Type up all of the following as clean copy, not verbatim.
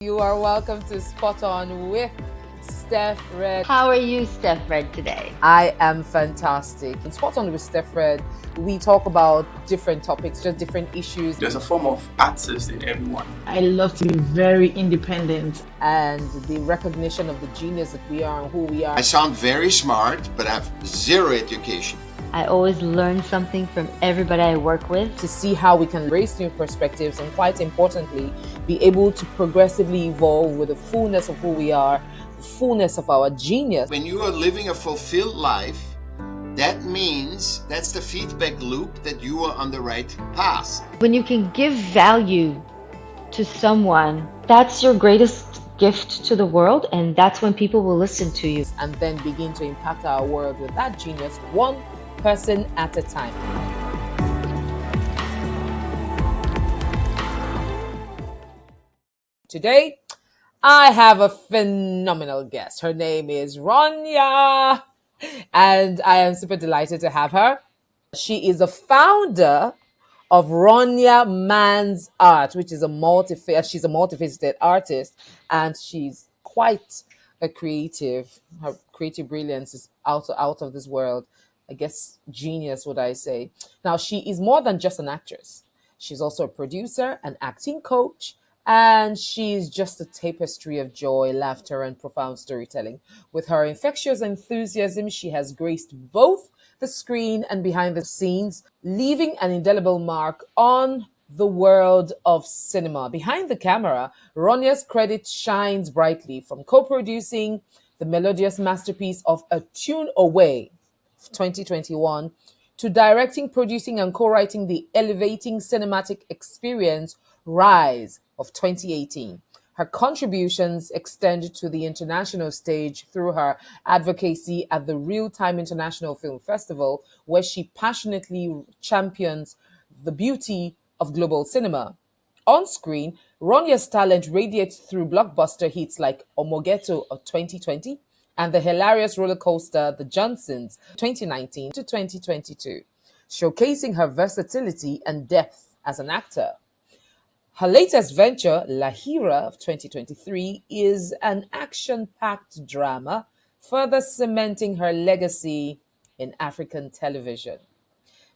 You are welcome to Spot On with StephREDD. How are you, StephREDD, today? I am fantastic. In Spot On with StephREDD, we talk about different topics, just different issues. There's a form of artist in everyone. I love to be very independent. And the recognition of the genius that we are and who we are. I sound very smart, but I have zero education. I always learn something from everybody I work with. To see how we can embrace new perspectives and, quite importantly, be able to progressively evolve with the fullness of who we are, the fullness of our genius. When you are living a fulfilled life, that means that's the feedback loop that you are on the right path. When you can give value to someone, that's your greatest gift to the world, and that's when people will listen to you. And then begin to impact our world with that genius, one person at a time. Today, I have a phenomenal guest. Her name is Ronya, and I am super delighted to have her. She is the founder of Ronya Man's Art, which is she's a multifaceted artist, and she's quite a creative. Her creative brilliance is out of this world. I guess genius, would I say. Now, she is more than just an actress. She's also a producer, an acting coach, and she's just a tapestry of joy, laughter, and profound storytelling. With her infectious enthusiasm, she has graced both the screen and behind the scenes, leaving an indelible mark on the world of cinema. Behind the camera, Ronya's credit shines brightly, from co-producing the melodious masterpiece of A Tune Away, 2021, to directing, producing, and co-writing the elevating cinematic experience Rise of 2018. Her contributions extend to the international stage through her advocacy at the Real-Time International Film Festival, where she passionately champions the beauty of global cinema. On screen, Ronya's talent radiates through blockbuster hits like Omogeto of 2020 and the hilarious roller coaster The Johnsons 2019 to 2022, showcasing her versatility and depth as an actor. Her latest venture, Lahira of 2023, is an action-packed drama, further cementing her legacy in African television.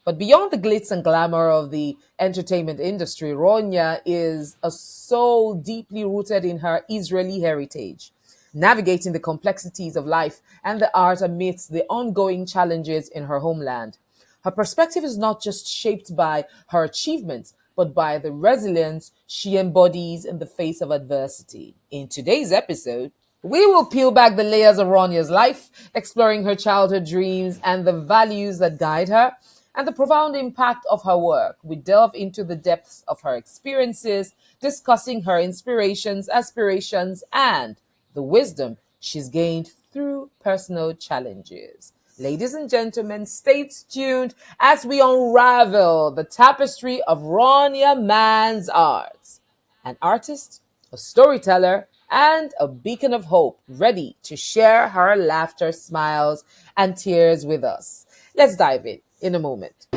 But beyond the glitz and glamour of the entertainment industry, Ronya is a soul deeply rooted in her Israeli heritage, navigating the complexities of life and the art amidst the ongoing challenges in her homeland. Her perspective is not just shaped by her achievements, but by the resilience she embodies in the face of adversity. In today's episode, we will peel back the layers of Ronya's life, exploring her childhood dreams and the values that guide her, and the profound impact of her work. We delve into the depths of her experiences, discussing her inspirations, aspirations, and the wisdom she's gained through personal challenges. Ladies and gentlemen, stay tuned as we unravel the tapestry of Ronya Man's Art. An artist, a storyteller, and a beacon of hope, ready to share her laughter, smiles, and tears with us. Let's dive in a moment.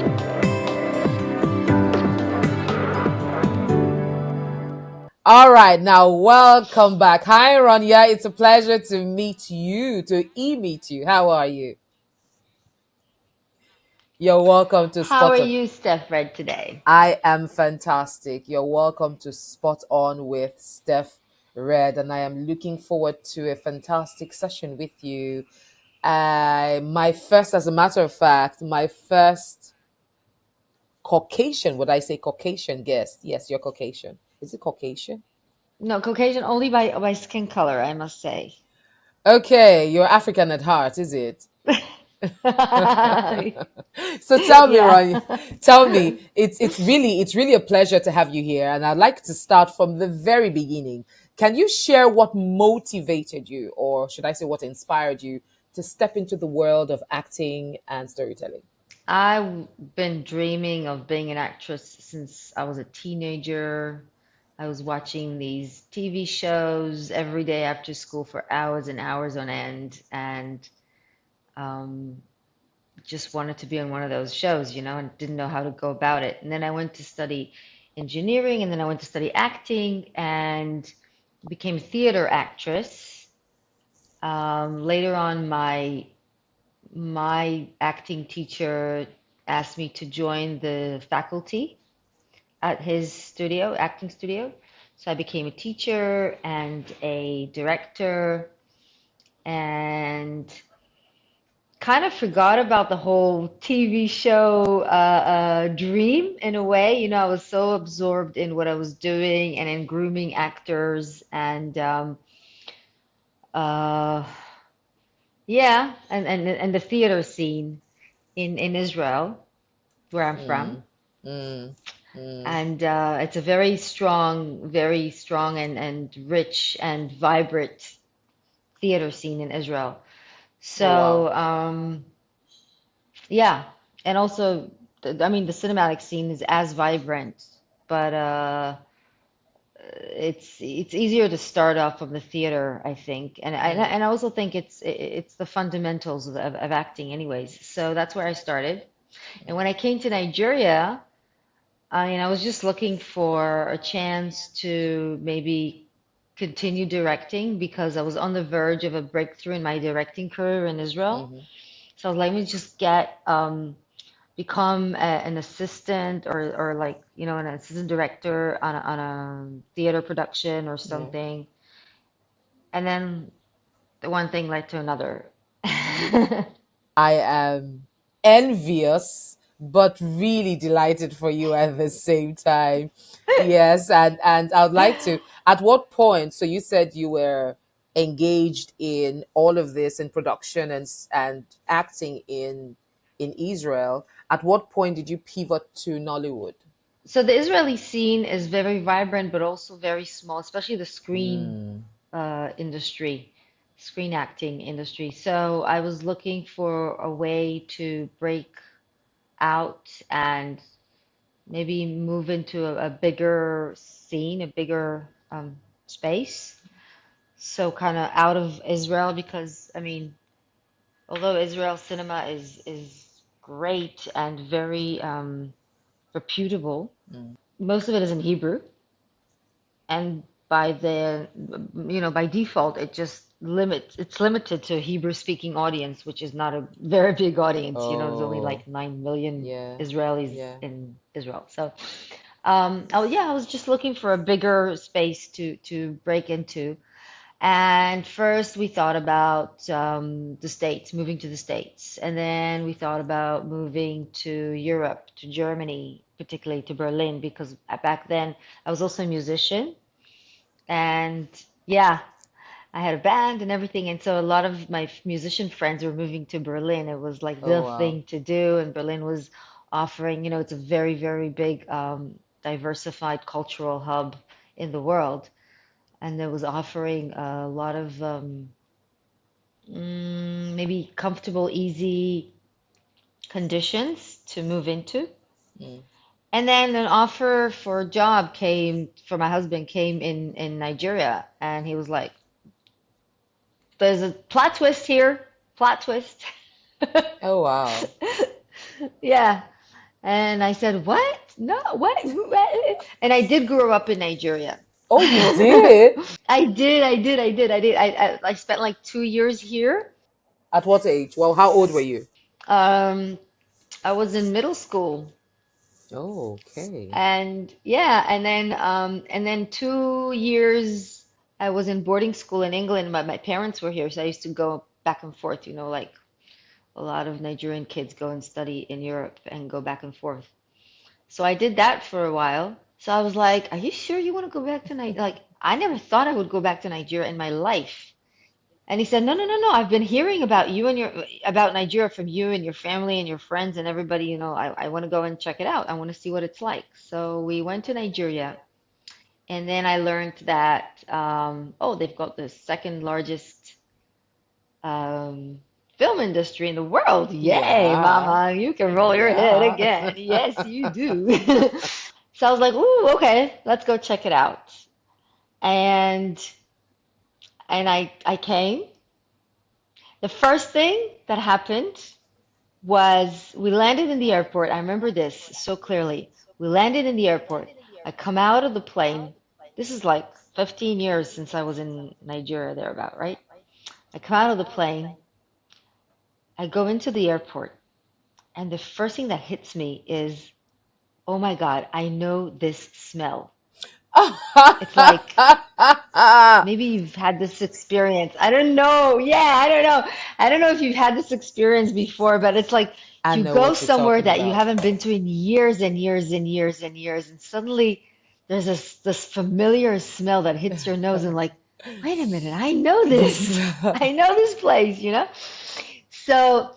All right, now welcome back. Hi, Ronya. It's a pleasure to meet you, to meet you. How are you? You're welcome to How Spot are On. you, StephREDD, today? I am fantastic. You're welcome to Spot On with StephREDD, and I am looking forward to a fantastic session with you. As a matter of fact, my first Caucasian, would I say Caucasian guest? Yes, you're Caucasian. Is it Caucasian? No, Caucasian only by skin color, I must say. Okay, you're African at heart, is it? Yeah. So tell me, Ronnie, tell me, it's really a pleasure to have you here, and I'd like to start from the very beginning. Can you share what motivated you, or should I say what inspired you to step into the world of acting and storytelling? I've been dreaming of being an actress since I was a teenager. I was watching these TV shows every day after school for hours and hours on end, and um, just wanted to be on one of those shows, and didn't know how to go about it. And then I went to study engineering, and then I went to study acting, and became a theater actress. Later on, my acting teacher asked me to join the faculty at his studio, acting studio. So I became a teacher and a director, and kind of forgot about the whole TV show dream in a way. You know, I was so absorbed in what I was doing and in grooming actors and uh, yeah, and the theater scene in Israel, where I'm from. Mm, mm, mm. And it's a very strong and rich and vibrant theater scene in Israel. Oh, wow. So, yeah, and also, I mean, the cinematic scene is as vibrant, but it's easier to start off from the theater, I think, Mm, and I also think it's the fundamentals of acting, anyways. So that's where I started. And when I came to Nigeria, I mean, I was just looking for a chance to maybe continue directing because I was on the verge of a breakthrough in my directing career in Israel. mm-hmm, So let me just become an assistant or like, you know, an assistant director on a theater production or yeah. something. And then the one thing led to another. I am envious, but really delighted for you at the same time. Yes, and I would like to. At what point? So you said you were engaged in all of this in production and acting in Israel. At what point did you pivot to Nollywood? So the Israeli scene is very vibrant, but also very small, especially the screen Mm, industry, screen acting industry. So I was looking for a way to break out and maybe move into a bigger scene, a bigger space. So kind of out of Israel because I mean, although Israel cinema is great and very reputable, mm. most of it is in Hebrew. And by the by default it's limited to a Hebrew speaking audience, which is not a very big audience. There's only Oh, like 9 million yeah, Israelis yeah. in Israel. So oh yeah, I was just looking for a bigger space to break into. And first we thought about the States, moving to the States, and then we thought about moving to Europe, to Germany, particularly to Berlin, because back then I was also a musician. And yeah, I had a band and everything. And so a lot of my musician friends were moving to Berlin. It was like Oh, the wow. thing to do. And Berlin was offering, it's a very, very big, diversified cultural hub in the world. And it was offering a lot of maybe comfortable, easy conditions to move into. Mm. And then an offer for a job came for my husband came in Nigeria, and he was like, there's a plot twist here. Plot twist. Oh, wow. Yeah. And I said, what? No, what? What? And I did grow up in Nigeria. Oh, you did? I spent like 2 years here. At what age? Well, how old were you? Um, I was in middle school. Oh, okay. And yeah, and then 2 years I was in boarding school in England, but my parents were here, so I used to go back and forth, like a lot of Nigerian kids go and study in Europe and go back and forth. So I did that for a while. So I was like, "Are you sure you want to go back to Nigeria?" Like, I never thought I would go back to Nigeria in my life. And he said, "No, no, no, no. I've been hearing about you and about Nigeria from you and your family and your friends and everybody. I want to go and check it out. I want to see what it's like." So we went to Nigeria, and then I learned that oh, they've got the second largest um, film industry in the world. Yay, Yeah. mama, you can roll your head Yeah. again. Yes, you do. So I was like, ooh, okay, let's go check it out. And I came. The first thing that happened was we landed in the airport. I remember this so clearly. We landed in the airport. I come out of the plane This is like 15 years since I was in Nigeria, thereabout, right? I come out of the plane, I go into the airport, and the first thing that hits me is, oh my God, I know this smell. It's like maybe you've had this experience. I don't know. Yeah, I don't know. I don't know if you've had this experience before, but it's like I you know go what you're somewhere talking that you about. haven't been to in years and years and years and years, and suddenly there's this familiar smell that hits your nose and like, wait a minute, I know this. I know this place, you know? So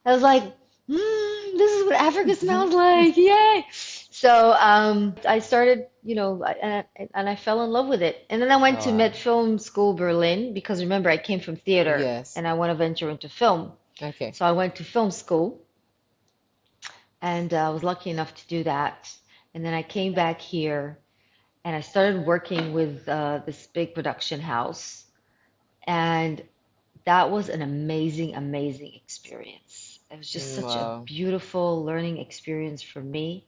I was like, this is what Africa smells like. Yay. So I started, and I fell in love with it. And then I went Oh, to wow. Met Film School Berlin because remember, I came from theater Yes. and I want to venture into film. Okay. So I went to film school and I was lucky enough to do that. And then I came back here and I started working with this big production house. And that was an amazing, amazing experience. It was just such a Wow. beautiful learning experience for me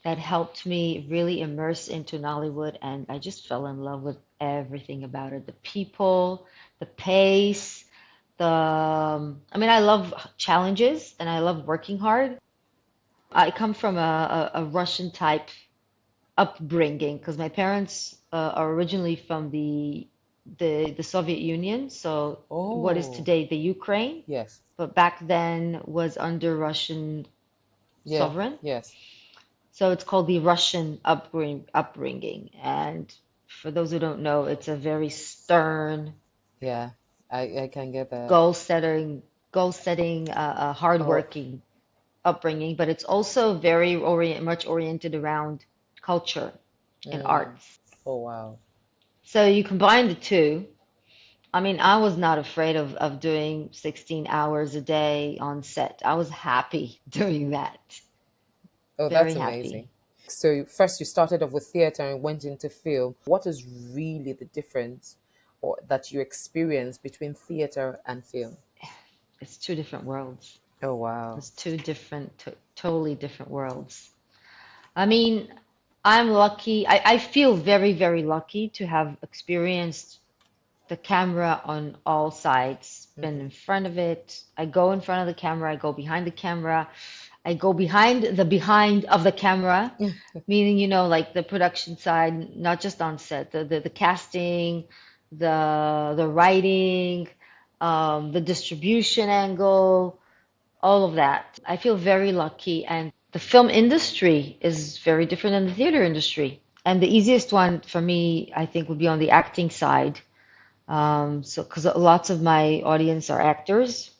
that helped me really immerse into Nollywood, and I just fell in love with everything about it. The people, the pace, I mean, I love challenges and I love working hard. I come from a Russian type upbringing because my parents are originally from the Soviet Union, so what is Oh, today the Ukraine, yes. but back then was under Russian Yeah. sovereign. Yes. So it's called the Russian upbringing. And for those who don't know, it's a very stern, Yeah. I can get that. goal setting, Oh. hardworking upbringing, but it's also very much oriented around culture and Mm. arts. Oh, wow. So you combine the two. I mean, I was not afraid of doing 16 hours a day on set. I was happy doing that. Oh, Very that's amazing. happy. So first you started off with theater and went into film. What is really the difference or that you experience between theater and film? It's two different worlds. Oh, wow. It's two different, totally different worlds. I mean, I'm lucky. I feel very, very lucky to have experienced the camera on all sides, been in front of it. I go in front of the camera, I go behind the camera, I go behind of the camera, meaning, like the production side, not just on set, the casting, the writing, the distribution angle, all of that. I feel very lucky. And the film industry is very different than the theater industry. And the easiest one for me, I think, would be on the acting side. Because lots of my audience are actors.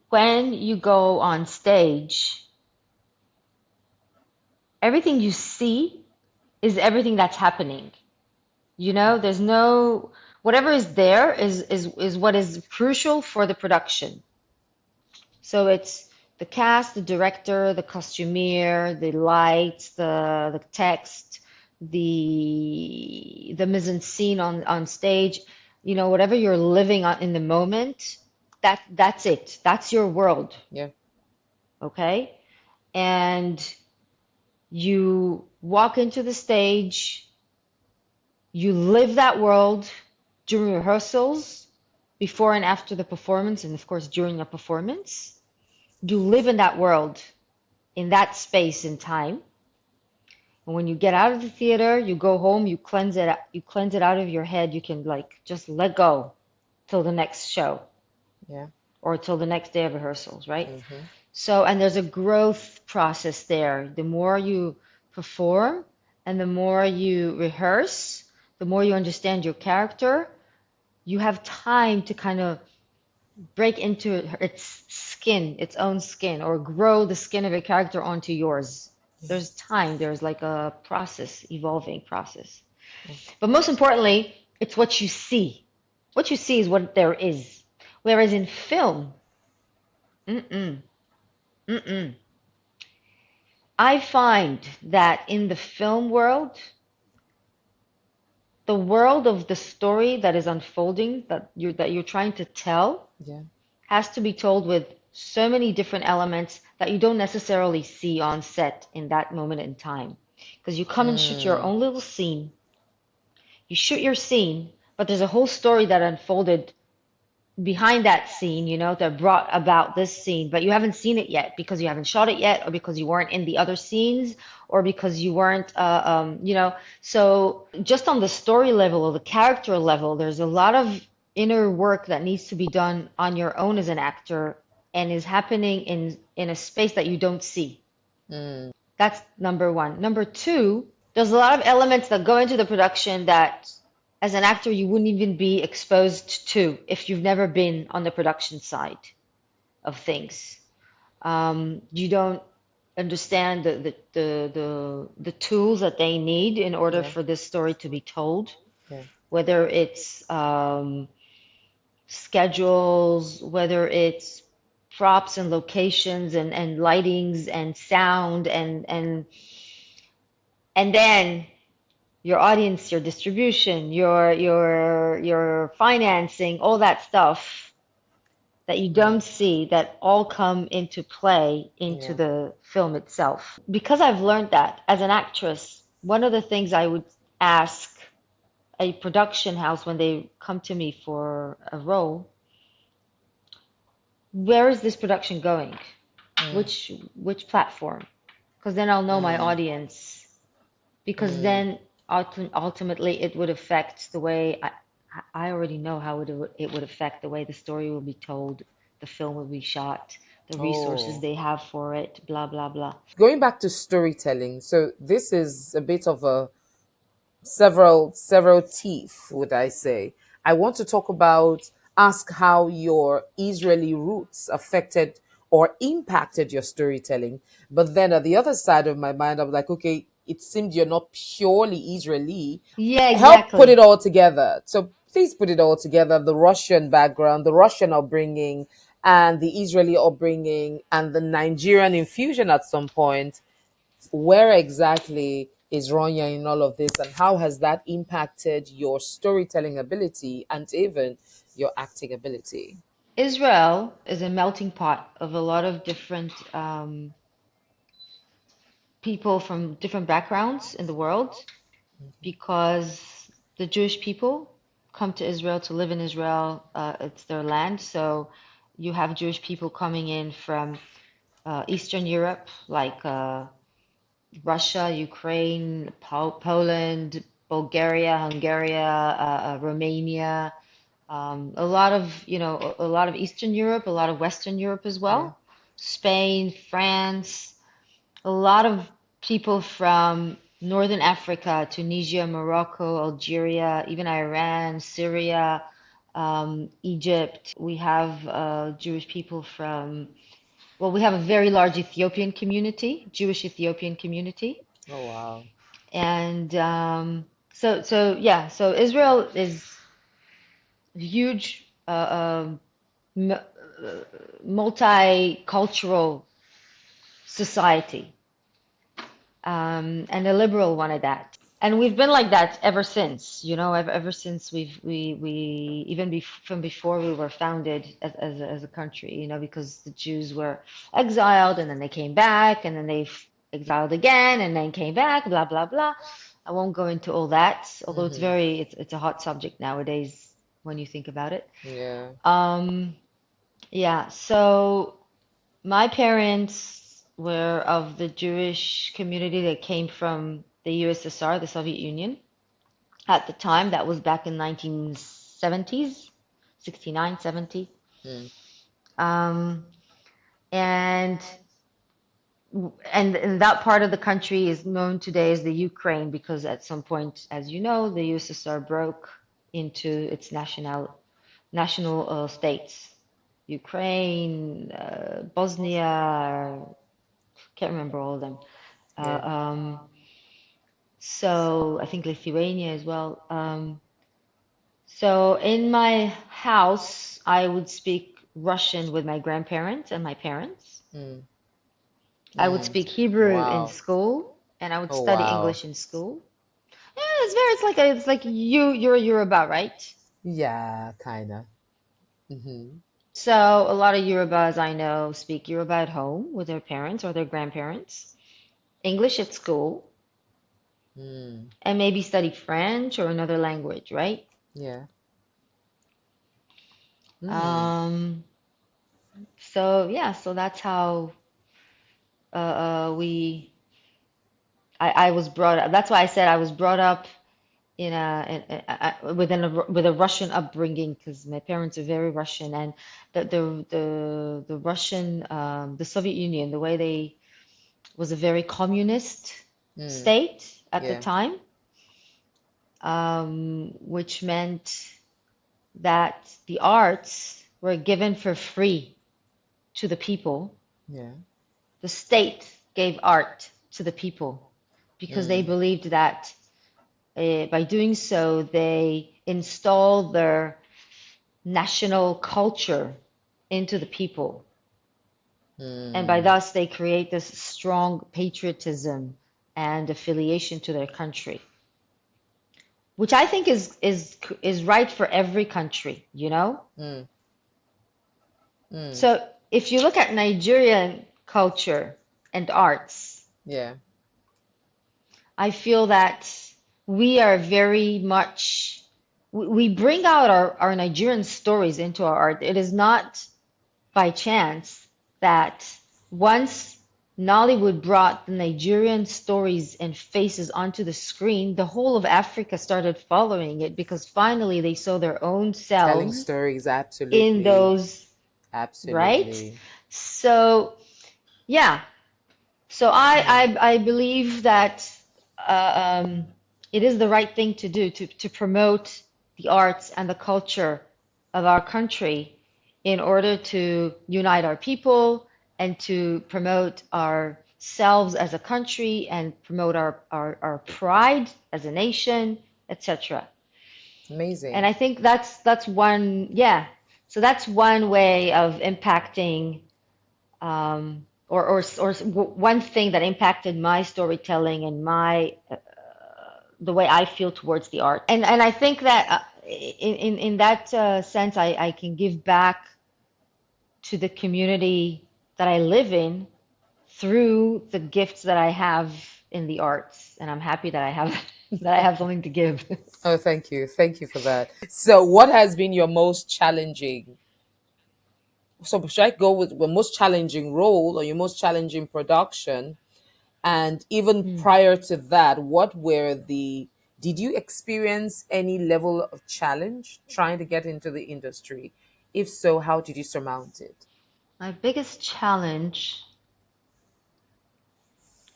When you go on stage, everything you see is everything that's happening. There's no, whatever is there is what is crucial for the production. So it's the cast, the director, the costumier, the lights, the text, the mise en scene on stage, whatever you're living on in the moment, that's it. That's your world, Yeah. okay? And you walk into the stage, you live that world during rehearsals, before and after the performance, and of course during a performance. You live in that world, in that space and time. And when you get out of the theater, you go home, you cleanse it out of your head. You can like just let go till the next show Yeah. or till the next day of rehearsals, right? Mm-hmm. So, and there's a growth process there. The more you perform and the more you rehearse, the more you understand your character, you have time to kind of break into its own skin, or grow the skin of a character onto yours. There's time, there's like a process, evolving process. But most importantly, it's what you see. What you see is what there is. Whereas in film, mm-mm, mm-mm. I find that in the film world, the world of the story that is unfolding, that you're trying to tell, Yeah. has to be told with so many different elements that you don't necessarily see on set in that moment in time. because you come and shoot your own little scene. You shoot your scene, but there's a whole story that unfolded behind that scene, that brought about this scene, but you haven't seen it yet because you haven't shot it yet, or because you weren't in the other scenes, or because you weren't, So just on the story level or the character level, there's a lot of inner work that needs to be done on your own as an actor, and is happening in a space that you don't see. That's number one. Number two, there's a lot of elements that go into the production that, as an actor, you wouldn't even be exposed to if you've never been on the production side of things. You don't understand the tools that they need in order Yeah. for this story to be told, Yeah. whether it's schedules, whether it's props and locations and lightings and sound and then your audience, your distribution, your financing, all that stuff that you don't see, that all come into play into Yeah. the film itself. Because I've learned that as an actress, one of the things I would ask a production house when they come to me for a role, where is this production going? Which platform? Because then I'll know my audience. Because then ultimately it would affect the way I already know how it would affect the way the story will be told, the film will be shot, the resources Oh. they have for it, blah blah blah. Going back to storytelling, so this is a bit of a several teeth, would I say. I want to talk about, ask how your Israeli roots affected or impacted your storytelling. But then at the other side of my mind, I'm like, okay, it seemed you're not purely Israeli. Yeah, Help put exactly. it all together. So please put it all together, the Russian background, the Russian upbringing, and the Israeli upbringing, and the Nigerian infusion at some point. Where exactly is Ronya in all of this, and how has that impacted your storytelling ability and even your acting ability? Israel is a melting pot of a lot of different people from different backgrounds in the world, because the Jewish people come to Israel to live in Israel. It's their land. So you have Jewish people coming in from Eastern Europe, like Russia, Ukraine, Poland, Bulgaria, Hungary, Romania, a lot of, a lot of Eastern Europe, a lot of Western Europe as Yeah. well, Spain, France, a lot of people from Northern Africa, Tunisia, Morocco, Algeria, even Iran, Syria, Egypt. We have Jewish people from, well, we have a very large Ethiopian community, Jewish Ethiopian community. Oh wow. And yeah, so Israel is a huge, multicultural society, and a liberal one at that. And we've been like that ever since, ever since we even from before we were founded as a country, because the Jews were exiled and then they came back and then they exiled again and then came back, blah blah blah. I won't go into all that, although it's a hot subject nowadays when you think about it. Yeah. Yeah, so my parents were of the Jewish community that came from the USSR, the Soviet Union. At the time, that was back in 1970s, 69, 70. Um, and and that part of the country is known today as the Ukraine, because at some point, as you know, the USSR broke into its national states. Ukraine, Bosnia, can't remember all of them. Uh, Yeah. um, so I think Lithuania as well. So in my house, I would speak Russian with my grandparents and my parents. I would speak Hebrew in Wow. school, and I would Oh study wow. English in school. Yeah, it's like you're Yoruba, right? Yeah, kinda. So a lot of Yorubas I know speak Yoruba at home with their parents or their grandparents. English at school. Mm. and maybe study French or another language, right? Yeah. Mm. Um, so yeah, so that's how we I was brought up. That's why I said I was brought up with a Russian upbringing because my parents are very Russian, and the Russian the Soviet Union, the way they was a very communist Mm. state at the Yeah. time, which meant that the arts were given for free to the people. Yeah. The state gave art to the people because they Mm. believed that by doing so, they installed their national culture into the people. And by Mm. thus, they create this strong patriotism and affiliation to their country, which I think is right for every country, you know? Mm. Mm. So if you look at Nigerian culture and arts, Yeah. I feel that we are very much, we bring out our Nigerian stories into our art. It is not by chance that once Nollywood brought the Nigerian stories and faces onto the screen, the whole of Africa started following it because finally they saw their own Telling selves stories, in absolutely. those, right? Absolutely. So, yeah. So Mm. I believe that it is the right thing to do to promote the arts and the culture of our country in order to unite our people and to promote ourselves as a country and promote our pride as a nation, etc. And Amazing. I think that's one, yeah. So that's one way of impacting or one thing that impacted my storytelling and my the way I feel towards the art. And I think that in that sense, I can give back to the community that I live in through the gifts that I have in the arts, and I'm happy that I have that I have something to give. Oh, thank you. Thank you for that. So, what has been your most challenging? So, should I go with the most challenging role or your most challenging production? And even Hmm. prior to that, what were the, did you experience any level of challenge trying to get into the industry? If so, how did you surmount it? My biggest challenge,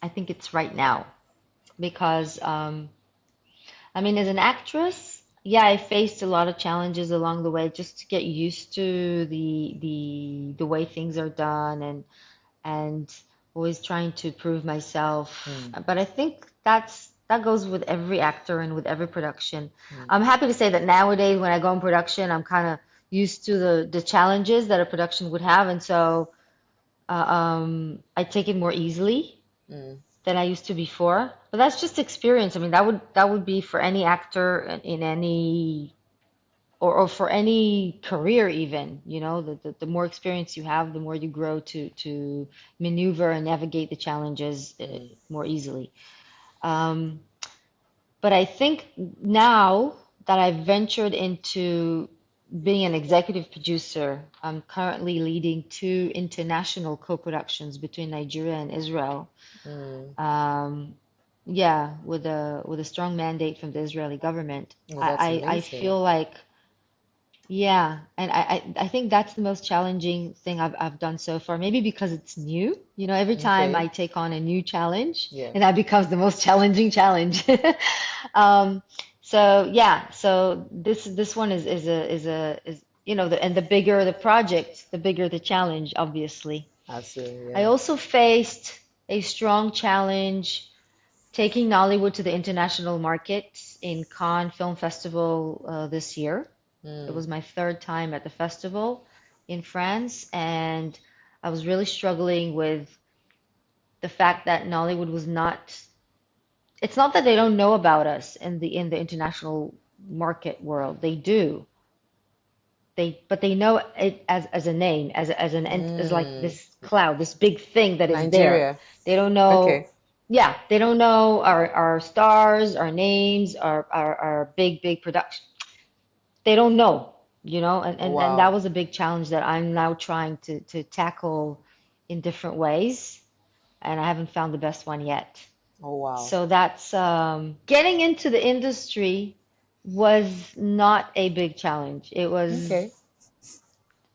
I think it's right now, because I mean, as an actress, yeah, I faced a lot of challenges along the way just to get used to the way things are done and always trying to prove myself. Mm. But I think that goes with every actor and with every production. Mm. I'm happy to say that nowadays when I go in production, I'm kind of used to the challenges that a production would have, and so I take it more easily Mm. than I used to before. But that's just experience. I mean, that would be for any actor in any or for any career even. You know, the more experience you have, the more you grow to maneuver and navigate the challenges Mm. more easily. Um, but I think now that I've ventured into being an executive producer, I'm currently leading two international co-productions between Nigeria and Israel. Mm. Um, yeah, with a strong mandate from the Israeli government. Well, that's I amazing. feel like yeah, and I think that's the most challenging thing I've done so far. Maybe because it's new. You know, every time I Okay. take on a new challenge, Yeah. and that becomes the most challenging challenge. Um, so yeah, so this one is you know, and the bigger the project, the bigger the challenge, obviously. Absolutely. I Yeah. also faced a strong challenge taking Nollywood to the international market in Cannes Film Festival this year. It Mm. was my third time at the festival in France, and I was really struggling with the fact that Nollywood was not. It's not that they don't know about us in the international market world. They do. But they know it as a name, as like Mm. this cloud, this big thing that is there. Nigeria. They don't know. Okay. Yeah, they don't know our stars, our names, our big production. They don't know, and that Wow. was a big challenge that I'm now trying to tackle in different ways, and I haven't found the best one yet. Oh, wow. So that's getting into the industry was not a big challenge. Okay.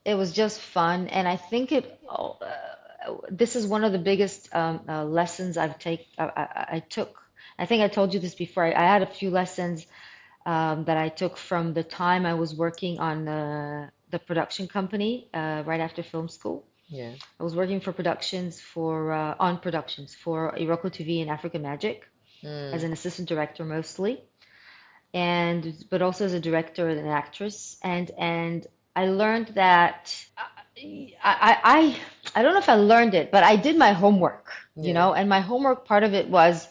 It was just fun, and I think this is one of the biggest lessons I took. I think I told you this before. I had a few lessons that I took from the time I was working on the production company right after film school. Yeah. I was working for productions on productions for Iroko TV and Africa Magic as Mm, an assistant director mostly, and but also as a director and an actress. And I learned that I don't know if I learned it, but I did my homework, yeah. and my homework part of it was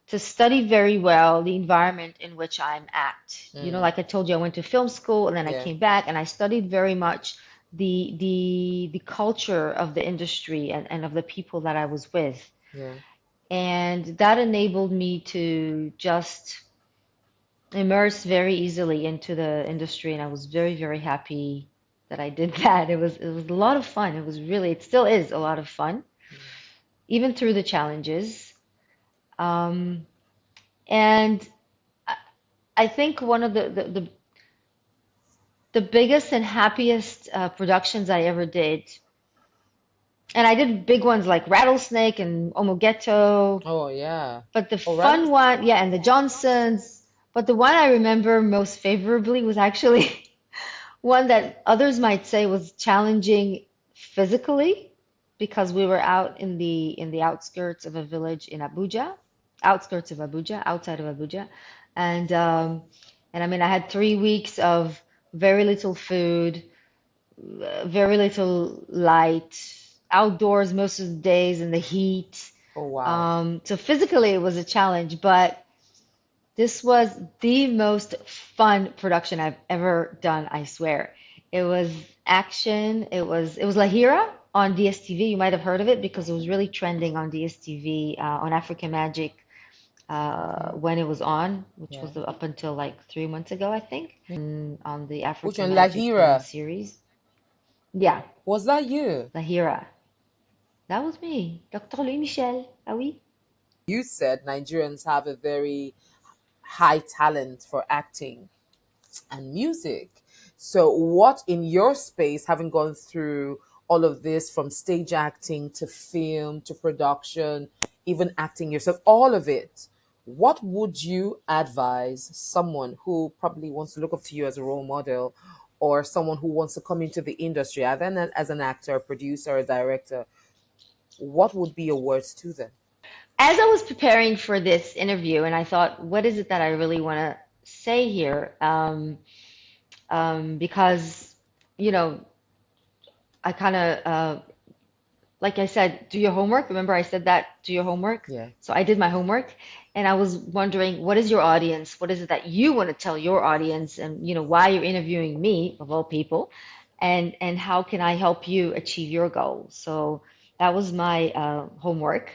to study very well the environment in which I'm at. Mm, Like I told you, I went to film school and then I yeah. came back and I studied very much the culture of the industry and of the people that I was with. Yeah. And that enabled me to just immerse very easily into the industry, and I was very, very happy that I did that. It was a lot of fun. It still is a lot of fun, even through the challenges. Um, and I think one of the biggest and happiest productions I ever did, and I did big ones like Rattlesnake and Omogeto, Oh, yeah. but the Oh, rather. fun one, yeah, and the Johnsons, but the one I remember most favorably was actually one that others might say was challenging physically because we were out in the outskirts of a village in Abuja, outskirts of Abuja, outside of Abuja, and I mean I had 3 weeks of very little food, very little light, outdoors most of the days in the heat. Oh, wow. So physically it was a challenge, but this was the most fun production I've ever done, I swear. It was action. It was Lahira on DSTV. You might have heard of it because it was really trending on DSTV on African Magic Okay. when it was on, which Yeah. was up until like 3 months ago, I think, on the Which African one? Magic Lahira. series. Yeah, Was that you? Lahira. That was me, Dr. Louis Michel. Ah oui. You said Nigerians have a very high talent for acting and music. So, what in your space, having gone through all of this from stage acting to film to production, even acting yourself, all of it, what would you advise someone who probably wants to look up to you as a role model or someone who wants to come into the industry, either as an actor, producer, or director? What would be your words to them? As I was preparing for this interview, and I thought, what is it that I really want to say here? Because, you know, I kind of, like I said, do your homework. Remember, I said that, do your homework. Yeah. So I did my homework, and I was wondering, what is your audience? What is it that you want to tell your audience? And, why you're interviewing me, of all people, and how can I help you achieve your goals? So that was my homework.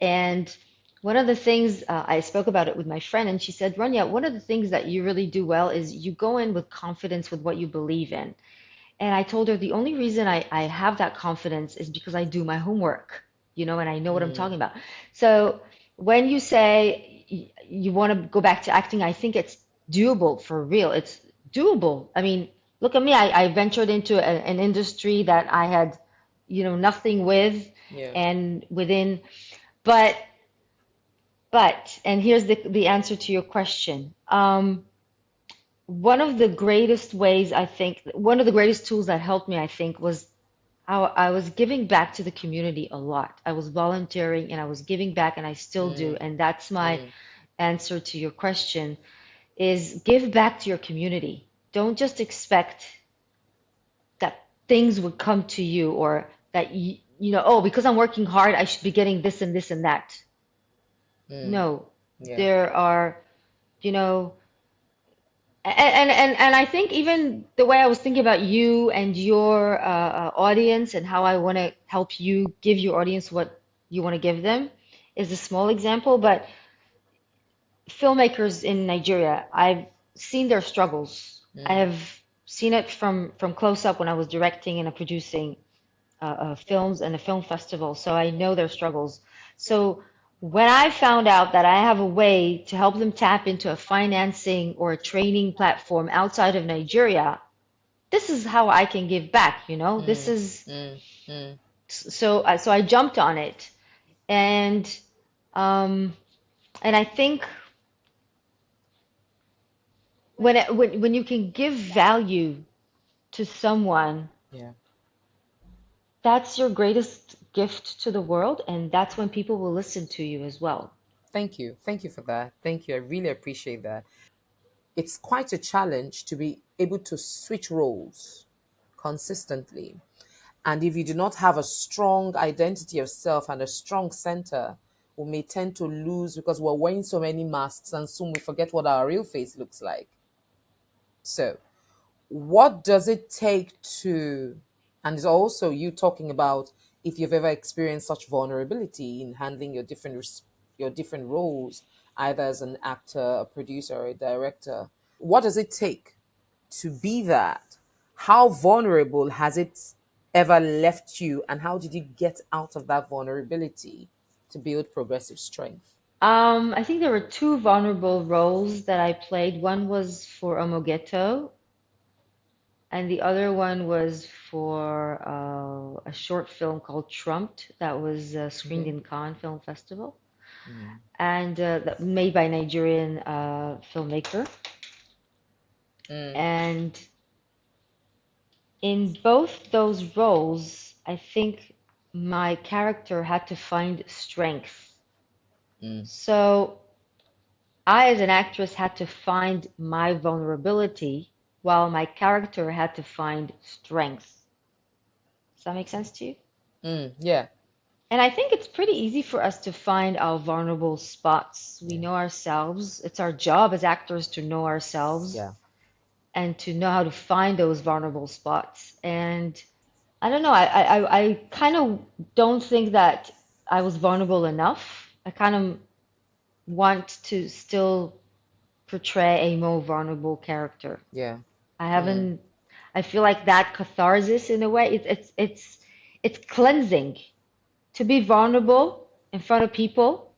And one of the things I spoke about it with my friend, and she said, Ronya, one of the things that you really do well is you go in with confidence with what you believe in. And I told her the only reason I have that confidence is because I do my homework, and I know what I'm talking Mm, about. So when you say you want to go back to acting, I think it's doable for real. It's doable. I mean, look at me. I ventured into an industry that I had, nothing with, yeah. and within, but and here's the answer to your question. One of the greatest ways I think, one of the greatest tools that helped me, I think, was how I was giving back to the community a lot. I was volunteering and I was giving back, and I still do. Mm, And that's my mm, answer to your question is give back to your community. Don't just expect that things would come to you, or that oh, because I'm working hard, I should be getting this and this and that. mm, No, yeah. there are, you know, and I think even the way I was thinking about you and your audience and how I want to help you give your audience what you want to give them is a small example, but filmmakers in Nigeria, I've seen their struggles. I have seen it from close up when I was directing and producing films and a film festival, so I know their struggles. So when I found out that I have a way to help them tap into a financing or a training platform outside of Nigeria, this is how I can give back, you know? This is Mm, mm, so I jumped on it, and um, and I think when you can give value to someone, yeah. that's your greatest gift to the world, and that's when people will listen to you as well. Thank you. Thank you for that. Thank you. I really appreciate that. It's quite a challenge to be able to switch roles consistently. And if you do not have a strong identity of self and a strong center, we may tend to lose because we're wearing so many masks and soon we forget what our real face looks like. So, what does it take to, and it's also you talking about if you've ever experienced such vulnerability in handling your different roles, either as an actor, a producer, or a director. What does it take to be that? How vulnerable has it ever left you, and how did you get out of that vulnerability to build progressive strength? I think there were two vulnerable roles that I played. One was for Omogeto, and the other one was for a short film called Trumped that was screened Okay. in Cannes Film Festival, Mm. and made by a Nigerian filmmaker. Mm. And in both those roles, I think my character had to find strength. Mm. So I, as an actress, had to find my vulnerability while my character had to find strength. Does that make sense to you? Mm. Yeah. And I think it's pretty easy for us to find our vulnerable spots. We Yeah. know ourselves. It's our job as actors to know ourselves Yeah. and to know how to find those vulnerable spots. And I don't know, I kind of don't think that I was vulnerable enough. I kind of want to still portray a more vulnerable character. Yeah. I Mm. haven't, I feel like that catharsis in a way, it's cleansing to be vulnerable in front of people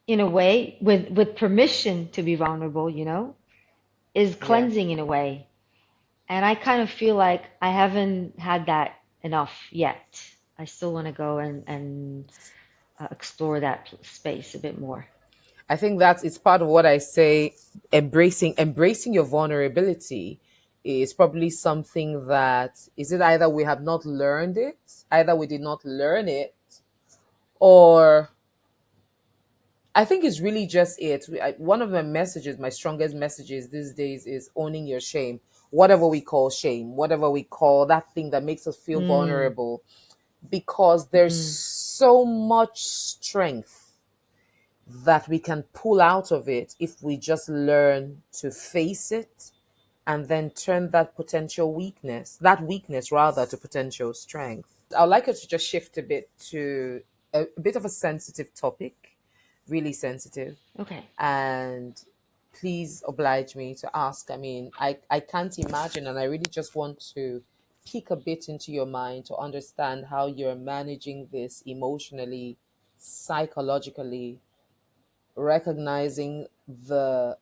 in a way with permission to be vulnerable, you know, is Yeah. cleansing in a way. And I kind of feel like I haven't had that enough yet. I still want to go and explore that space a bit more. I think that's it's part of what I say. Embracing your vulnerability is probably something that is it either we have not learned it, either we did not learn it, or I think it's really just it. One of my messages, my strongest messages these days is owning your shame. Whatever we call shame, whatever we call that thing that makes us feel Mm, vulnerable, because there's mm, so much strength that we can pull out of it if we just learn to face it and then turn that weakness rather, to potential strength. I'd like us to just shift a bit to a bit of a sensitive topic, really sensitive. okay. And please oblige me to ask. I mean, I can't imagine, and I really just want to peek a bit into your mind to understand how you're managing this emotionally, psychologically, recognizing the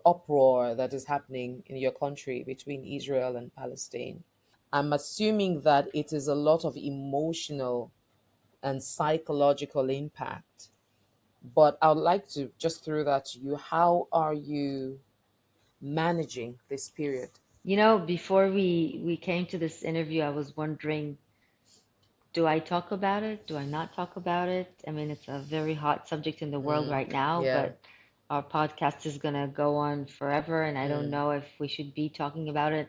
uproar that is happening in your country between Israel and Palestine. I'm assuming that it is a lot of emotional and psychological impact. But I would like to just throw that to you. How are you managing this period? You know, before we came to this interview, I was wondering, do I talk about it? Do I not talk about it? I mean, it's a very hot subject in the world Mm, right now, yeah. but our podcast is going to go on forever, and I don't Mm, know if we should be talking about it.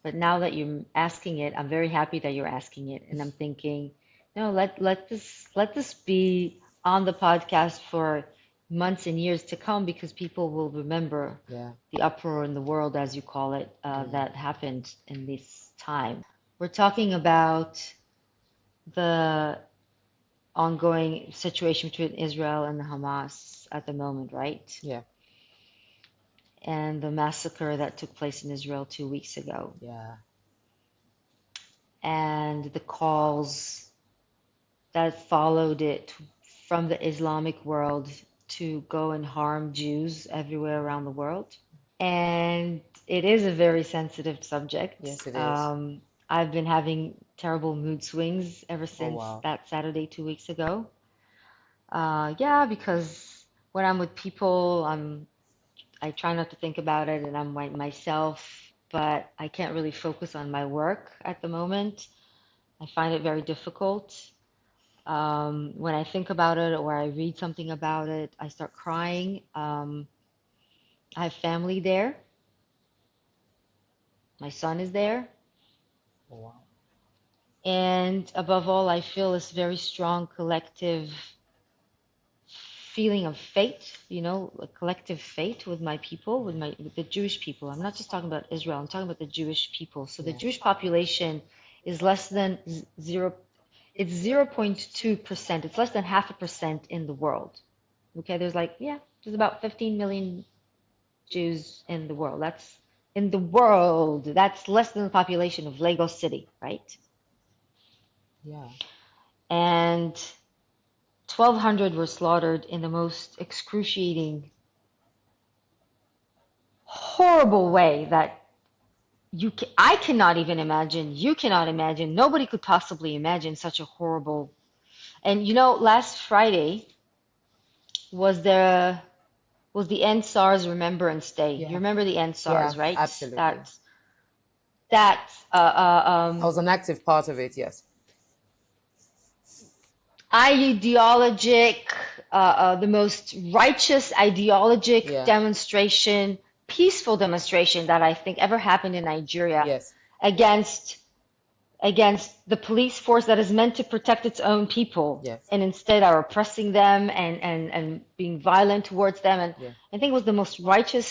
But now that you're asking it, I'm very happy that you're asking it, and I'm thinking, no, let this be on the podcast for months and years to come because people will remember yeah. the uproar in the world, as you call it, that happened in this time. We're talking about the ongoing situation between Israel and the Hamas at the moment, right? Yeah. And the massacre that took place in Israel 2 weeks ago, Yeah. and the calls that followed it from the Islamic world to go and harm Jews everywhere around the world. And it is a very sensitive subject. Yes, it is. I've been having terrible mood swings ever Oh, since wow. that Saturday 2 weeks ago. Yeah, because when I'm with people, I try not to think about it and I'm myself, but I can't really focus on my work at the moment. I find it very difficult. When I think about it or I read something about it, I start crying. I have family there. My son is there. Oh, wow. And above all, I feel this very strong collective feeling of fate, a collective fate with my people, with the Jewish people. I'm not just talking about Israel, I'm talking about the Jewish people. So the Yeah. Jewish population is less than it's 0.2%. It's less than 0.5% in the world. Okay, there's about 15 million Jews in the world. That's less than the population of Lagos City, right? Yeah. And 1,200 were slaughtered in the most excruciating, horrible way that I cannot even imagine. You cannot imagine. Nobody could possibly imagine such a horrible. And last Friday was the End SARS Remembrance Day. You Yeah. remember the End Yeah, SARS, right? absolutely. I was an active part of it, yes. Ideologic, the most righteous ideologic Yeah. demonstration, peaceful demonstration that I think ever happened in Nigeria Yes. against the police force that is meant to protect its own people, Yes. and instead are oppressing them and being violent towards them. And Yeah. I think it was the most righteous,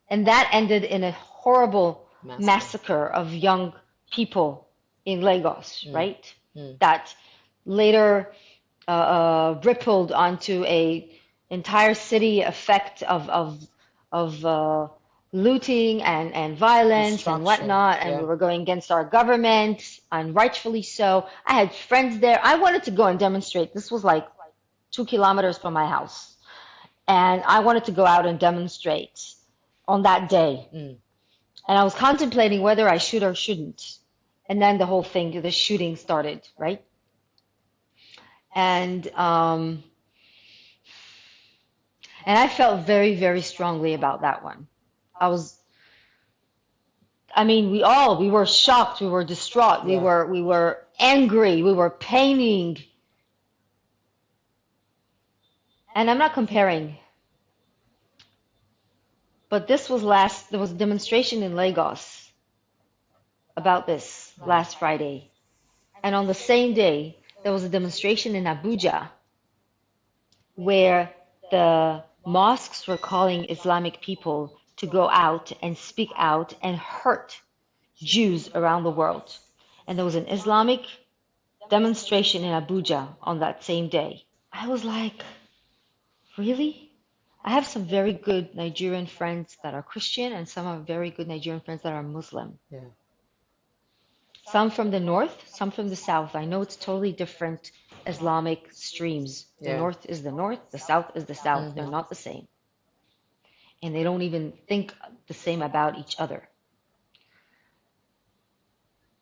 and that ended in a horrible massacre of young people in Lagos, right? That later rippled onto a entire city effect of looting and violence and Destruction. whatnot, and we Yeah. were going against our government, and rightfully so. I had friends there. I wanted to go and demonstrate. This was like 2 kilometers from my house, and I wanted to go out and demonstrate on that day. And I was contemplating whether I should or shouldn't. And then the shooting started, right? And I felt very, very strongly about that one. We were shocked, we were distraught, Yeah. we were angry, we were paining. And I'm not comparing, but there was a demonstration in Lagos about this last Friday. And on the same day, there was a demonstration in Abuja where the mosques were calling Islamic people to go out and speak out and hurt Jews around the world. And there was an Islamic demonstration in Abuja on that same day. I was like, really? I have some very good Nigerian friends that are Christian and some very good Nigerian friends that are Muslim. Yeah. Some from the north, some from the south. I know it's totally different Islamic streams. The Yeah. north is the north, the south is the south. They're not the same. And they don't even think the same about each other.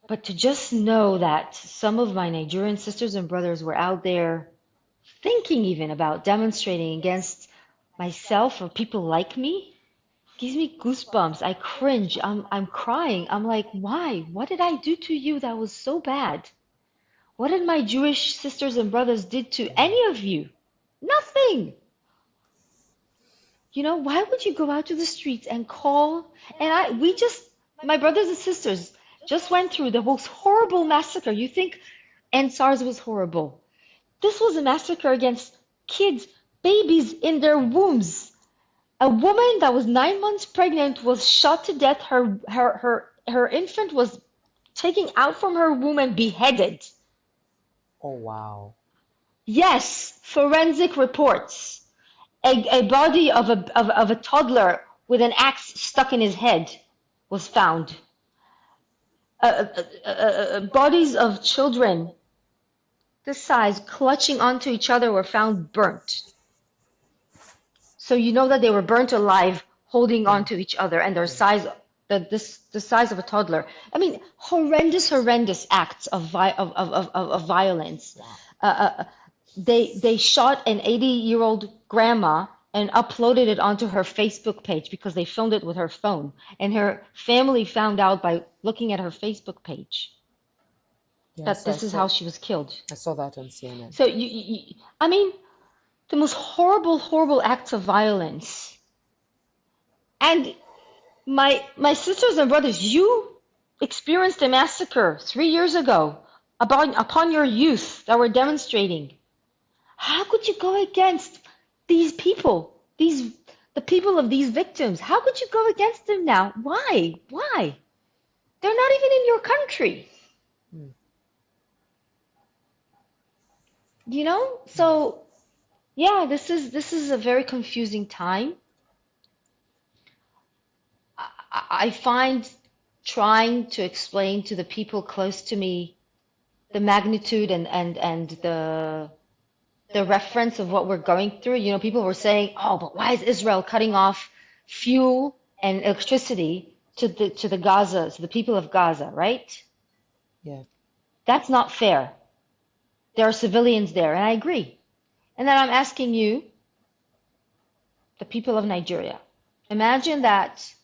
But to just know that some of my Nigerian sisters and brothers were out there thinking even about demonstrating against myself or people like me gives me goosebumps. I cringe. I'm crying. I'm like, why? What did I do to you that was so bad? What did my Jewish sisters and brothers did to any of you? Nothing. Why would you go out to the streets and call? And my brothers and sisters just went through the most horrible massacre. You think SARS was horrible. This was a massacre against kids, babies in their wombs. A woman that was 9 months pregnant was shot to death. Her infant was taken out from her womb and beheaded. Oh, wow. Yes, forensic reports. A body of a toddler with an axe stuck in his head was found. Bodies of children this size clutching onto each other were found burnt. So you know that they were burnt alive, holding on to each other, and their size, the size of a toddler. I mean, horrendous acts of violence. They shot an 80-year-old grandma and uploaded it onto her Facebook page because they filmed it with her phone, and her family found out by looking at her Facebook page that Yes, this is how she was killed. I saw that on CNN. So I mean, the most horrible acts of violence. And my sisters and brothers, you experienced a massacre 3 years ago upon your youth that were demonstrating. How could you go against these people, the people of these victims? How could you go against them now? Why? Why? They're not even in your country. You know? So yeah, this is a very confusing time. I find trying to explain to the people close to me the magnitude and the reference of what we're going through. You know, people were saying, "Oh, but why is Israel cutting off fuel and electricity to the Gaza, to the people of Gaza, right?" Yeah. That's not fair. There are civilians there, and I agree. And then I'm asking you, the people of Nigeria, imagine that,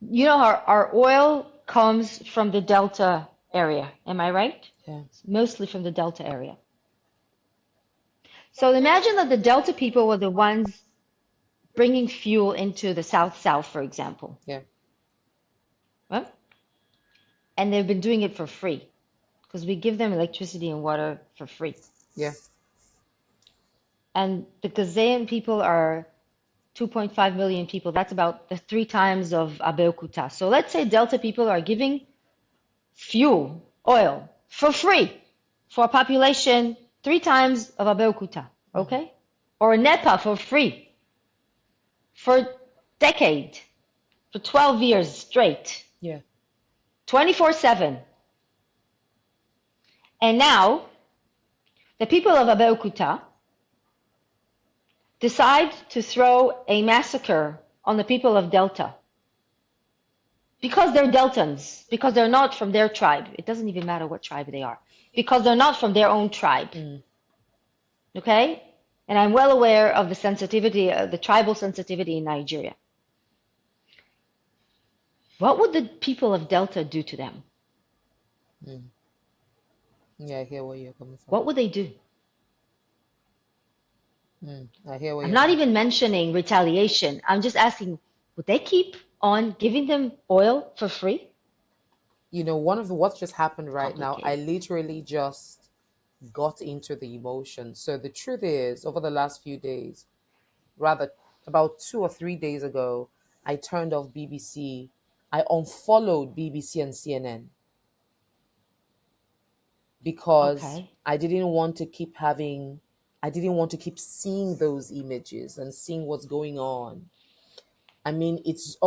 you know, our oil comes from the Delta area. Am I right? Yeah. It's mostly from the Delta area. So imagine that the Delta people were the ones bringing fuel into the South, for example. Yeah. Right? And they've been doing it for free because we give them electricity and water for free. Yeah. And the Gazan people are 2.5 million people. That's about the 3 times of Abeokuta. So let's say Delta people are giving fuel, oil, for free for a population 3 times of Abeokuta, okay? Or NEPA for free for decade, for 12 years straight, Yeah. 24/7. And now the people of Abeokuta decide to throw a massacre on the people of Delta because they're Deltans, because they're not from their tribe. It doesn't even matter what tribe they are, because they're not from their own tribe. Okay? And I'm well aware of the sensitivity, the tribal sensitivity in Nigeria. What would the people of Delta do to them? Yeah, I hear where you're coming from. What would they do? I hear where I'm you're not coming even mentioning retaliation. I'm just asking, would they keep on giving them oil for free? You know, what just happened right now, I Complicated. literally just got into the emotion. So the truth is, over the last few days, rather about 2 or 3 days ago, I turned off BBC. I unfollowed BBC and CNN because Okay. I didn't want to keep seeing those images and seeing what's going on. I mean, as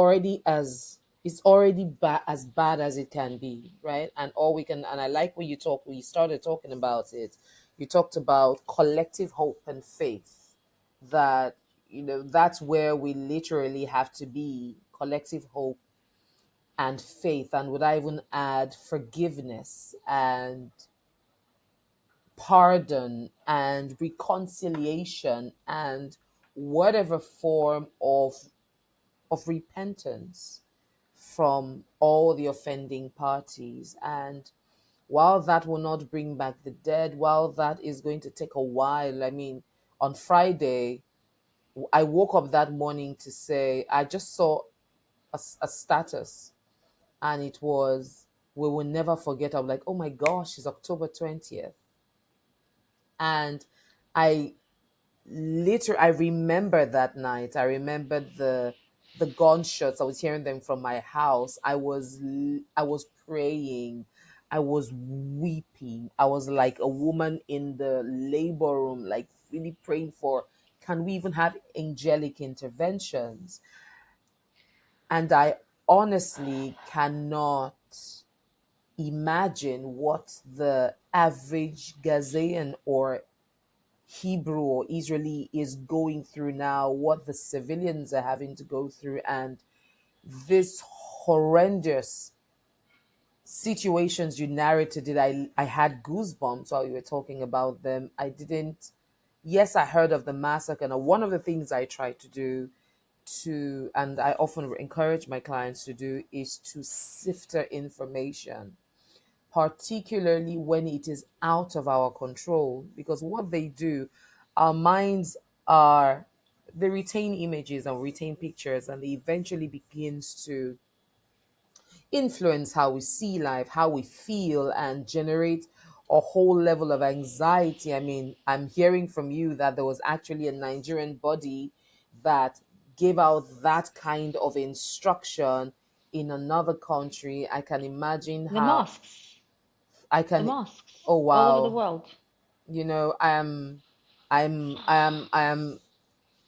bad as it can be, right? And I like when we started talking about it. You talked about collective hope and faith, that, that's where we literally have to be: collective hope and faith. And would I even add forgiveness and pardon and reconciliation and whatever form of repentance from all the offending parties. And while that will not bring back the dead, while that is going to take a while, I mean, on Friday, I woke up that morning to say, I just saw a status, and it was, "We will never forget." I'm like, oh my gosh, it's October 20th. And I I remember that night. I remember the gunshots. I was hearing them from my house. I was praying. I was weeping. I was like a woman in the labor room, like really praying for, can we even have angelic interventions? And I honestly cannot imagine what the average Ghanaian or Hebrew or Israeli is going through now, what the civilians are having to go through, and this horrendous situations you narrated it. I had goosebumps while you were talking about them. I didn't, yes, I heard of the massacre. And one of the things I try to do and I often encourage my clients to do, is to sift their information, particularly when it is out of our control. Because what they do, our minds are, they retain images and retain pictures, and they eventually begins to influence how we see life, how we feel, and generate a whole level of anxiety. I mean, I'm hearing from you that there was actually a Nigerian body that gave out that kind of instruction in another country. I can imagine The how mosques, I the can, mosques oh all over the wow, world.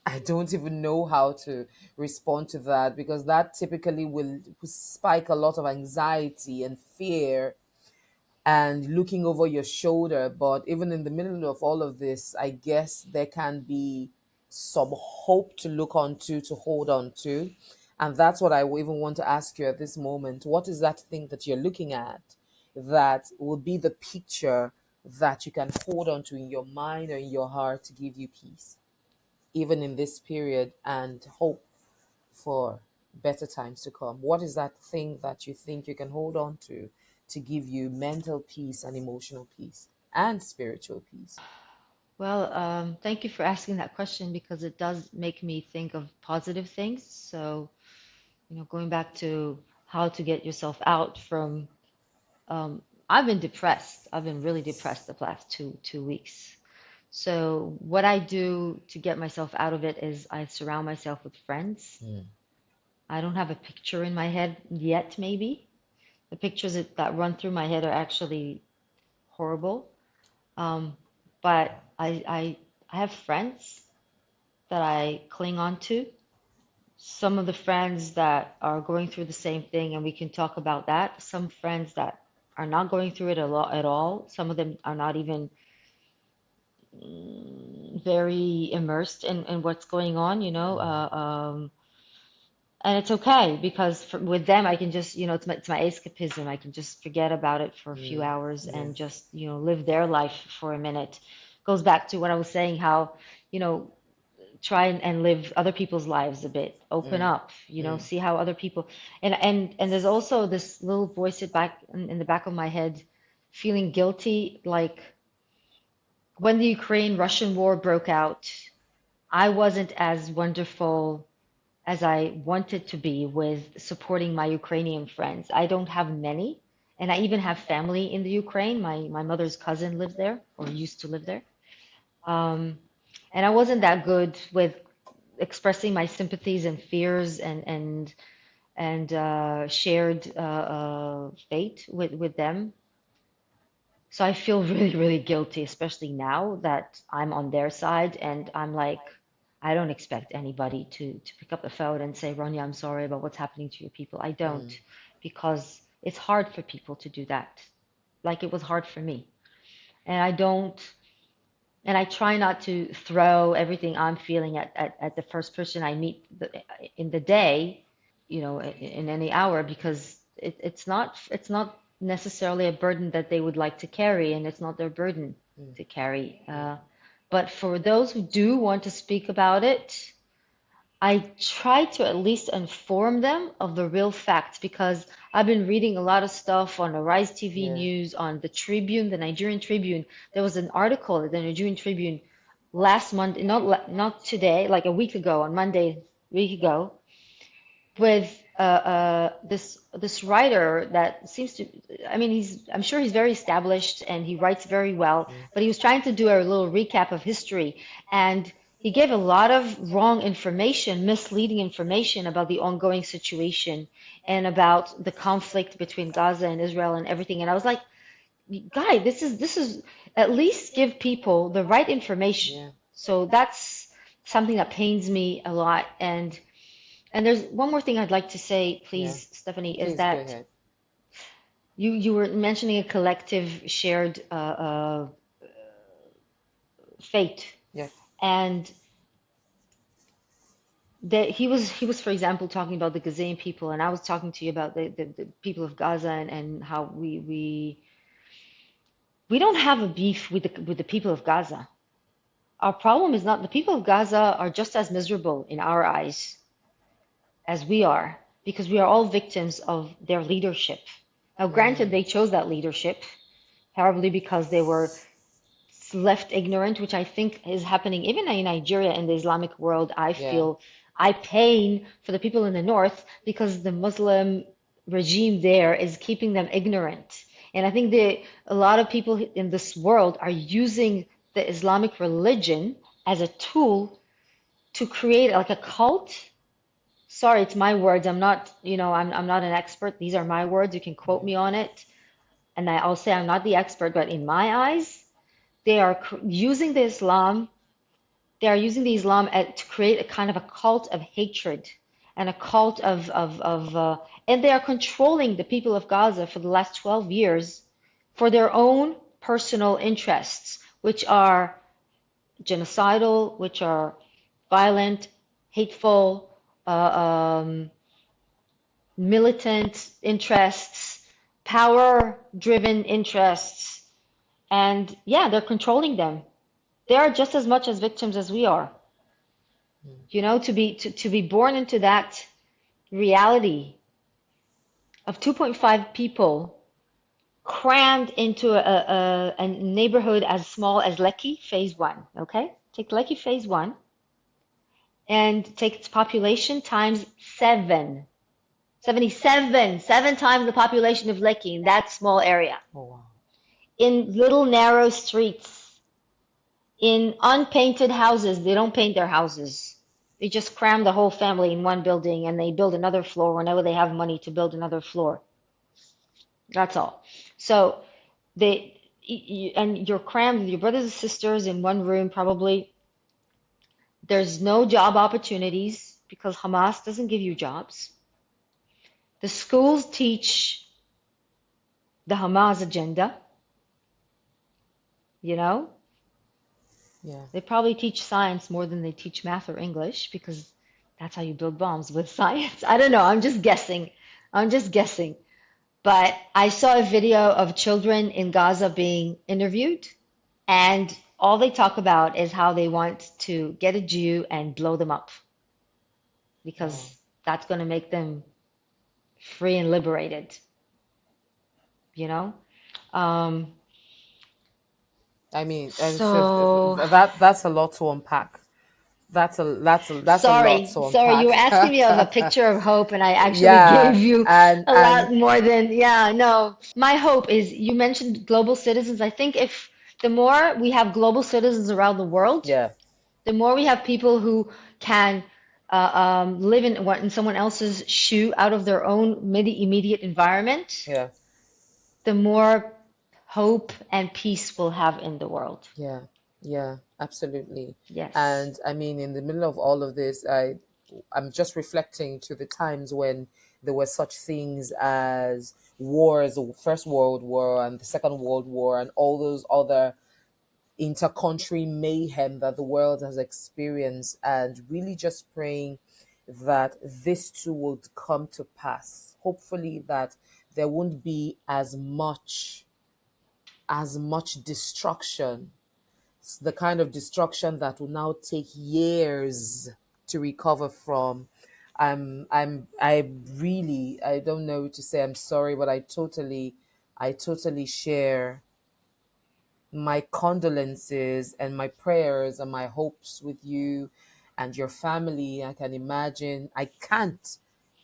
I don't even know how to respond to that, because that typically will spike a lot of anxiety and fear and looking over your shoulder. But even in the middle of all of this, I guess there can be some hope to look onto, to hold on to. And that's what I even want to ask you at this moment. What is that thing that you're looking at that will be the picture that you can hold on to in your mind or in your heart to give you peace, even in this period, and hope for better times to come? What is that thing that you think you can hold on to give you mental peace and emotional peace and spiritual peace? Well, thank you for asking that question because it does make me think of positive things. So, going back to how to get yourself out from, I've been depressed. I've been really depressed the past two weeks. So what I do to get myself out of it is I surround myself with friends. Mm, I don't have a picture in my head yet, maybe. The pictures that run through my head are actually horrible. Um, but I have friends that I cling on to. Some of the friends that are going through the same thing, and we can talk about that. Some friends that are not going through it a lot at all. Some of them are not even very immersed in what's going on, and it's okay because with them I can just, it's my escapism. I can just forget about it for a few mm, hours yeah. and just, live their life for a minute. Goes back to what I was saying, how, try and live other people's lives a bit, open Mm, up, mm, see how other people, and there's also this little voice at back in the back of my head, feeling guilty, like when the Ukraine-Russian war broke out, I wasn't as wonderful as I wanted to be with supporting my Ukrainian friends. I don't have many, and I even have family in the Ukraine. My mother's cousin lives there or used to live there. And I wasn't that good with expressing my sympathies and fears and shared fate with them. So I feel really, really guilty, especially now that I'm on their side and I'm like, I don't expect anybody to pick up the phone and say, Ronya, I'm sorry about what's happening to your people. I don't, mm, because it's hard for people to do that. Like it was hard for me. And I don't, and I try not to throw everything I'm feeling at the first person I meet in the day, in any hour, because it's not necessarily a burden that they would like to carry, and it's not their burden mm, to carry. mm, But for those who do want to speak about it, I try to at least inform them of the real facts because I've been reading a lot of stuff on the Rise TV yeah. news, on the Tribune, the Nigerian Tribune. There was an article in the Nigerian Tribune last Monday, not today, like a week ago, on Monday, a week ago, with this writer that seems to, I mean, I'm sure he's very established and he writes very well, Mm, but he was trying to do a little recap of history, and he gave a lot of wrong information, misleading information about the ongoing situation and about the conflict between Gaza and Israel and everything. And I was like, guy, this is at least give people the right information. Yeah. So that's something that pains me a lot. And there's one more thing I'd like to say, Yeah. please, Stephanie, is Please go that ahead. you were mentioning a collective shared fate, Yes. and that he was, for example, talking about the Gazan people, and I was talking to you about the people of Gaza, and how we don't have a beef with the people of Gaza. Our problem is not the people of Gaza are just as miserable in our eyes as we are, because we are all victims of their leadership. Now, granted, Mm, they chose that leadership probably because they were left ignorant, which I think is happening even in Nigeria, in the Islamic world. I yeah. feel I pain for the people in the north because the Muslim regime there is keeping them ignorant. And I think a lot of people in this world are using the Islamic religion as a tool to create like a cult. Sorry, it's my words. I'm not, I'm not an expert. These are my words. You can quote Yeah. me on it. And I'll say I'm not the expert, but in my eyes, they are using the Islam. They are using the Islam to create a kind of a cult of hatred and a cult and they are controlling the people of Gaza for the last 12 years for their own personal interests, which are genocidal, which are violent, hateful, militant interests, power-driven interests, and yeah, they're controlling them. They are just as much as victims as we are. Mm, To be born into that reality of 2.5 people crammed into a neighborhood as small as Lekki, phase one. Okay? Take Lekki phase one and take its population times seven. 77, seven times the population of Lekki in that small area. oh wow. In little narrow streets, in unpainted houses. They don't paint their houses. They just cram the whole family in one building and they build another floor whenever they have money to build another floor. That's all. So they and you're crammed with your brothers and sisters in one room probably. There's no job opportunities because Hamas doesn't give you jobs. The schools teach the Hamas agenda, you know? Yeah. They probably teach science more than they teach math or English because that's how you build bombs, with science. I don't know. I'm just guessing. I'm just guessing. But I saw a video of children in Gaza being interviewed, and all they talk about is how they want to get a Jew and blow them up Wow. because that's going to make them free and liberated, you know? Um, I mean, so that's a lot to unpack. That's a lot sorry, to sorry, you were unpack. asking me of a picture of hope, and I actually Yeah, gave you a and lot more than, yeah, no. My hope is you mentioned global citizens. I think if the more we have global citizens around the world, yeah, the more we have people who can live in someone else's shoe out of their own immediate environment, yeah, the more hope and peace we'll have in the world. yeah, yeah, absolutely. Yes. And I mean, in the middle of all of this, I'm just reflecting to the times when there were such things as wars, the First World War and the Second World War, and all those other inter-country mayhem that the world has experienced, and really just praying that this too would come to pass. Hopefully that there won't be as much destruction, the kind of destruction that will now take years to recover from. I don't know to say. I'm sorry, but I totally share my condolences and my prayers and my hopes with you and your family. I can't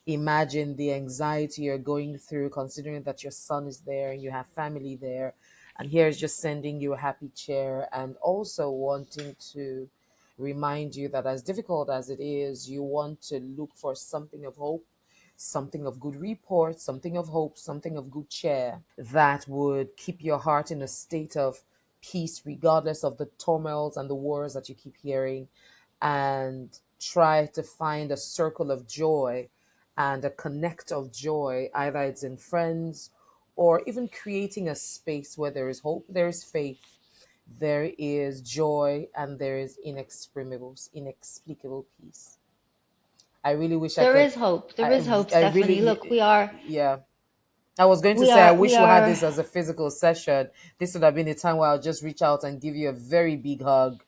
imagine the anxiety you're going through, considering that your son is there and you have family there. And here's just sending you a happy chair, and also wanting to remind you that as difficult as it is, you want to look for something of hope, something of good report, something of hope, something of good cheer that would keep your heart in a state of peace, regardless of the turmoils and the wars that you keep hearing, and try to find a circle of joy and a connect of joy, either it's in friends or even creating a space where there is hope, there is faith, there is joy, and there is inexplicable peace. I really wish I There could. is hope. There I, is hope, I Stephanie. really, Look, we are, yeah. I was going to we say, I are, we wish we had are, this as a physical session. This would have been a time where I'll just reach out and give you a very big hug.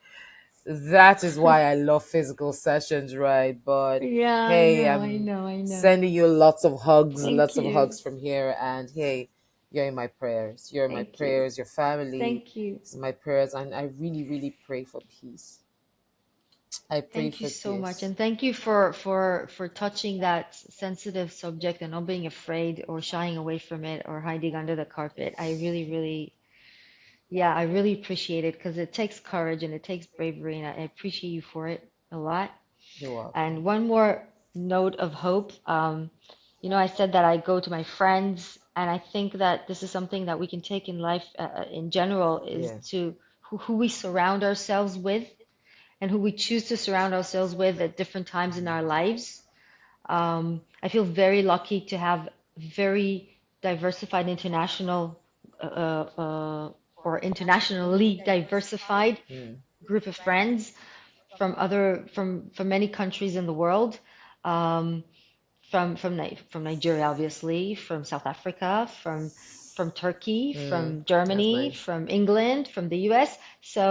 That is why I love physical sessions, right? But yeah, I hey, know, I I'm know, I know. sending you Thank lots of hugs you. from here. And hey, you're in my prayers. You're in my Thank you. prayers. Your family Thank you. is in my prayers. And I really, really pray for peace. I pray Thank you for so much. peace. And thank you for touching that sensitive subject and not being afraid or shying away from it or hiding under the carpet. I really, really, yeah, I really appreciate it because it takes courage and it takes bravery, and I appreciate you for it a lot. You're welcome. And one more note of hope. I said that I go to my friends, and I think that this is something that we can take in life in general, is Yeah. to who we surround ourselves with and who we choose to surround ourselves with at different times in our lives. I feel very lucky to have very diversified international or internationally diversified Mm, group of friends from many countries in the world, um, from Nigeria, obviously, from South Africa, from Turkey, from that's Germany, nice. from England, from the US. So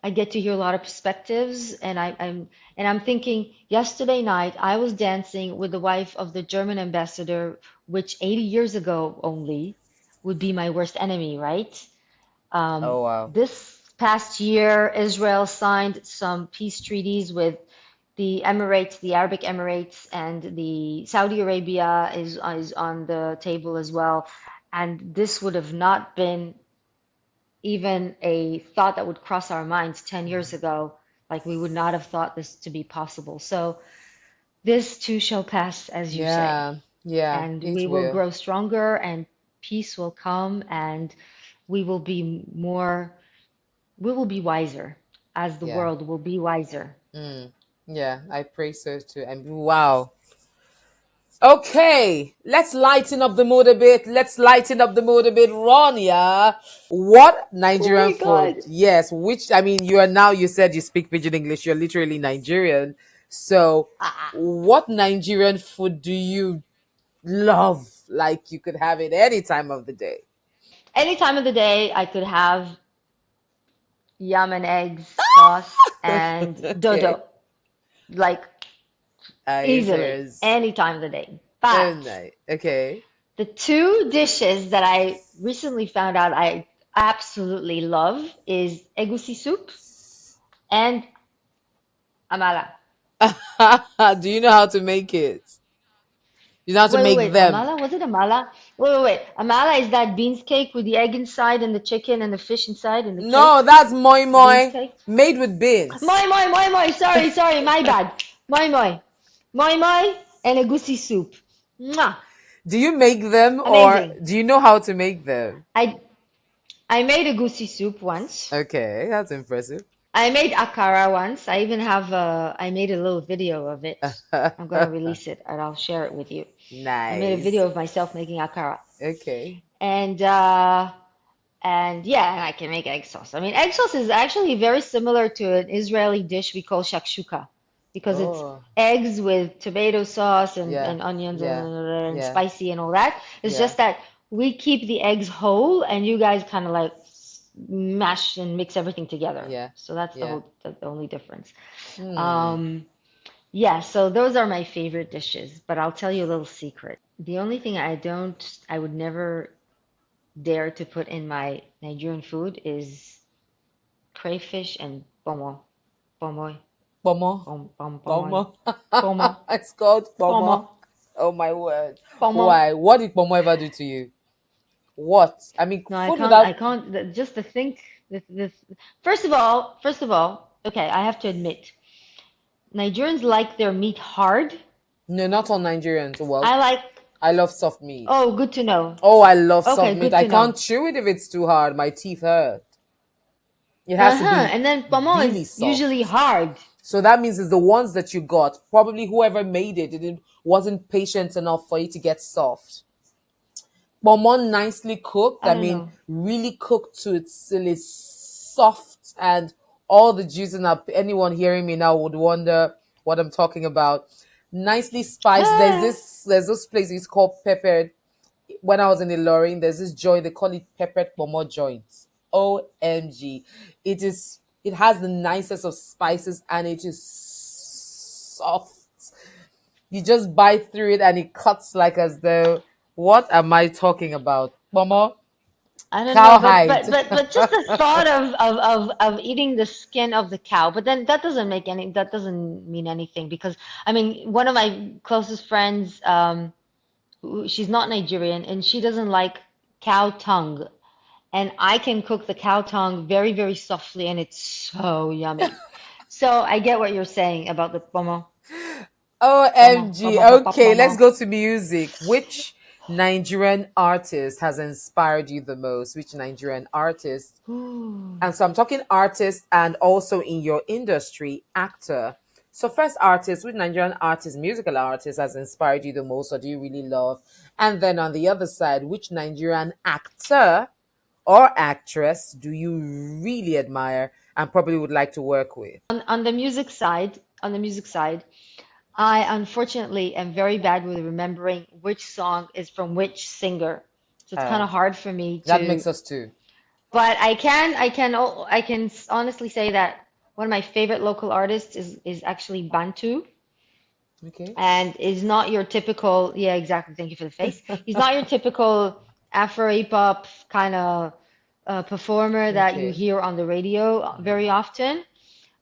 I get to hear a lot of perspectives, and I'm thinking. Yesterday night, I was dancing with the wife of the German ambassador, which 80 years ago only would be my worst enemy, right? Oh, wow. This past year, Israel signed some peace treaties with the Emirates, the Arabic Emirates, and the Saudi Arabia is on the table as well. And this would have not been even a thought that would cross our minds 10 years ago. Like we would not have thought this to be possible. So this too shall pass, as you say, Yeah. Yeah. and It we will will. grow stronger, and peace will come, and we will be more, we will be wiser, as the Yeah. world will be wiser. Mm. Yeah. I pray so too. And wow. Okay, let's lighten up the mood a bit. Let's lighten up the mood a bit. Ronya, what Oh Nigerian my food? God. Yes, which, I mean, you are now, you said you speak Pidgin English, you're literally Nigerian. So, Ah, what Nigerian food do you love? Like you could have it any time of the day. any time of the day, I could have yam and eggs sauce and Okay. dodo, like Are you easily, serious? any time of the day. Oh, But nice. Okay. the two dishes that I recently found out I absolutely love is egusi soup and amala. Do you know how to make it? You know how to make Wait. them? Amala? Was it amala? Wait. Amala is that beans cake with the egg inside and the chicken and the fish inside and the No, cake? that's moi The beans moi cake? made with beans. Moi. Sorry. My bad. Moi moi. Moi and egusi soup. Mwah. Do you make them or Amazing. do you know how to make them? I I made egusi soup once. Okay, that's impressive. I made akara once. I made a little video of it. I'm gonna release it and I'll share it with you. I made a Nice. video of myself making akara. Okay. And uh and yeah, and I can make egg sauce. I mean, egg sauce is actually very similar to an Israeli dish we call shakshuka because it's Oh, eggs with tomato sauce yeah, and onions yeah, and yeah, spicy and all that. It's yeah. just that we keep the eggs whole and you guys kind of like mash and mix everything together. Yeah, So that's yeah. the only difference. Hmm. Um, yeah, so those are my favorite dishes, but I'll tell you a little secret. The only thing I would never dare to put in my Nigerian food is crayfish and pomo. Pomoy. Pomo. Pomoy. Pomo. Pomo. It's called Pomo. Pomo. Oh my word. Pomo. Why? What did Pomo ever do to you? What? I mean, No, food without. I can't, just to think, this, first of all, okay, I have to admit, Nigerians like their meat hard, No, not all Nigerians. Well, I like, I love soft meat. oh, good to know. Oh, I love soft Okay, meat. good I to know. can't chew it if it's too hard. My teeth hurt. It has to Uh-huh. be And then pomo really is usually soft. hard. So that means it's the ones that you got. Probably whoever made it didn't wasn't patient enough for it to get soft. Bonbon nicely cooked. I I don't mean, know. really cooked to its till it's soft and all the juice in up. Anyone hearing me now would wonder what I'm talking about. Nicely spiced. There's this place it's called peppered. When I was in the Lorraine, there's this joint, they call it peppered pomo joints. OMG. It has the nicest of spices and it is soft. You just bite through it and it cuts like as though, what am I talking about? Momo? I don't know, Cowhide. but just the thought of eating the skin of the cow, but then that doesn't mean anything because I mean one of my closest friends, she's not Nigerian and she doesn't like cow tongue, and I can cook the cow tongue very, very softly and it's so yummy. So I get what you're saying about the OMG. Okay, pomo. let's go to music. Which Nigerian artist has inspired you the most? Which Nigerian artist? And so I'm talking artist and also in your industry, actor. So first artist, which Nigerian artist, musical artist has inspired you the most or do you really love? And then on the other side, which Nigerian actor or actress do you really admire and probably would like to work with? On the music side, I unfortunately am very bad with remembering which song is from which singer. So it's kind Uh, of hard for me that to, makes us two. but I can honestly say that one of my favorite local artists is actually Bantu Okay. and is not your typical, yeah, exactly. Thank you for the face. He's not your typical Afro hip hop kind of performer that you Okay. hear on the radio very often.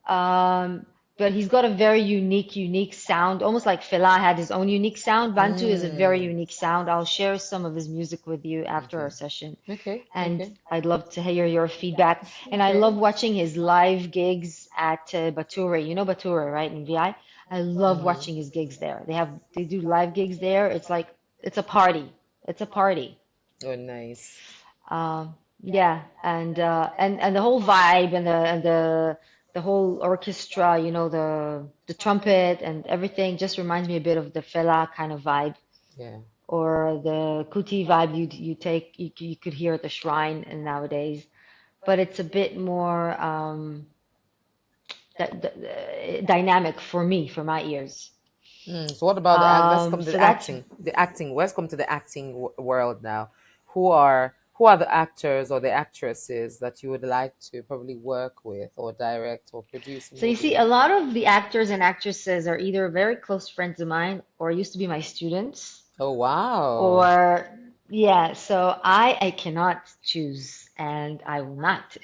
Um, but he's got a very unique sound, almost like Fela had his own unique sound. Bantu is a very Mm, unique sound. I'll share some of his music with you after our okay. session, Okay. and Okay. I'd love to hear your feedback. And I love Okay. watching his live gigs at Bature. You know Bature, right, in VI? I love Mm-hmm. watching his gigs there. They do live gigs there. It's like it's a party. It's a party. Oh, nice. Yeah, and the whole vibe and the whole orchestra, you know, the trumpet and everything just reminds me a bit of the Fela kind of vibe Yeah. or the Kuti vibe you could hear at the shrine and nowadays, but it's a bit more dynamic for me, for my ears. So what about the act? Let's come to So the that's acting. The acting. Let's come to the acting world now. Who are the actors or the actresses that you would like to probably work with or direct or produce a So you movie see, a with? lot of the actors and actresses are either very close friends of mine or used to be my students, Oh wow. or yeah. So I cannot choose, and I will not.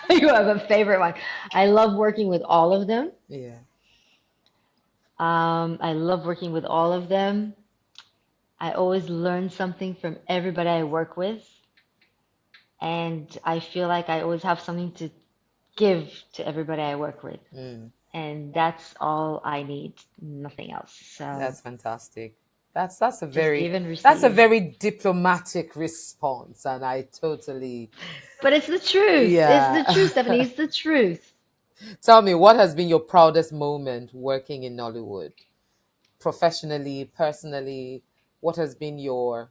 You have a favorite one. I love working with all of them. Yeah. I love working with all of them. I always learn something from everybody I work with, and I feel like I always have something to give to everybody I work with. Mm, And that's all I need, nothing else. So that's fantastic. That's a just very give and that's a receive. very diplomatic response, and I totally But it's the truth. It's the truth, Stephanie. yeah. It's the truth. Tell me, what has been your proudest moment working in Nollywood? Professionally, personally, what has been your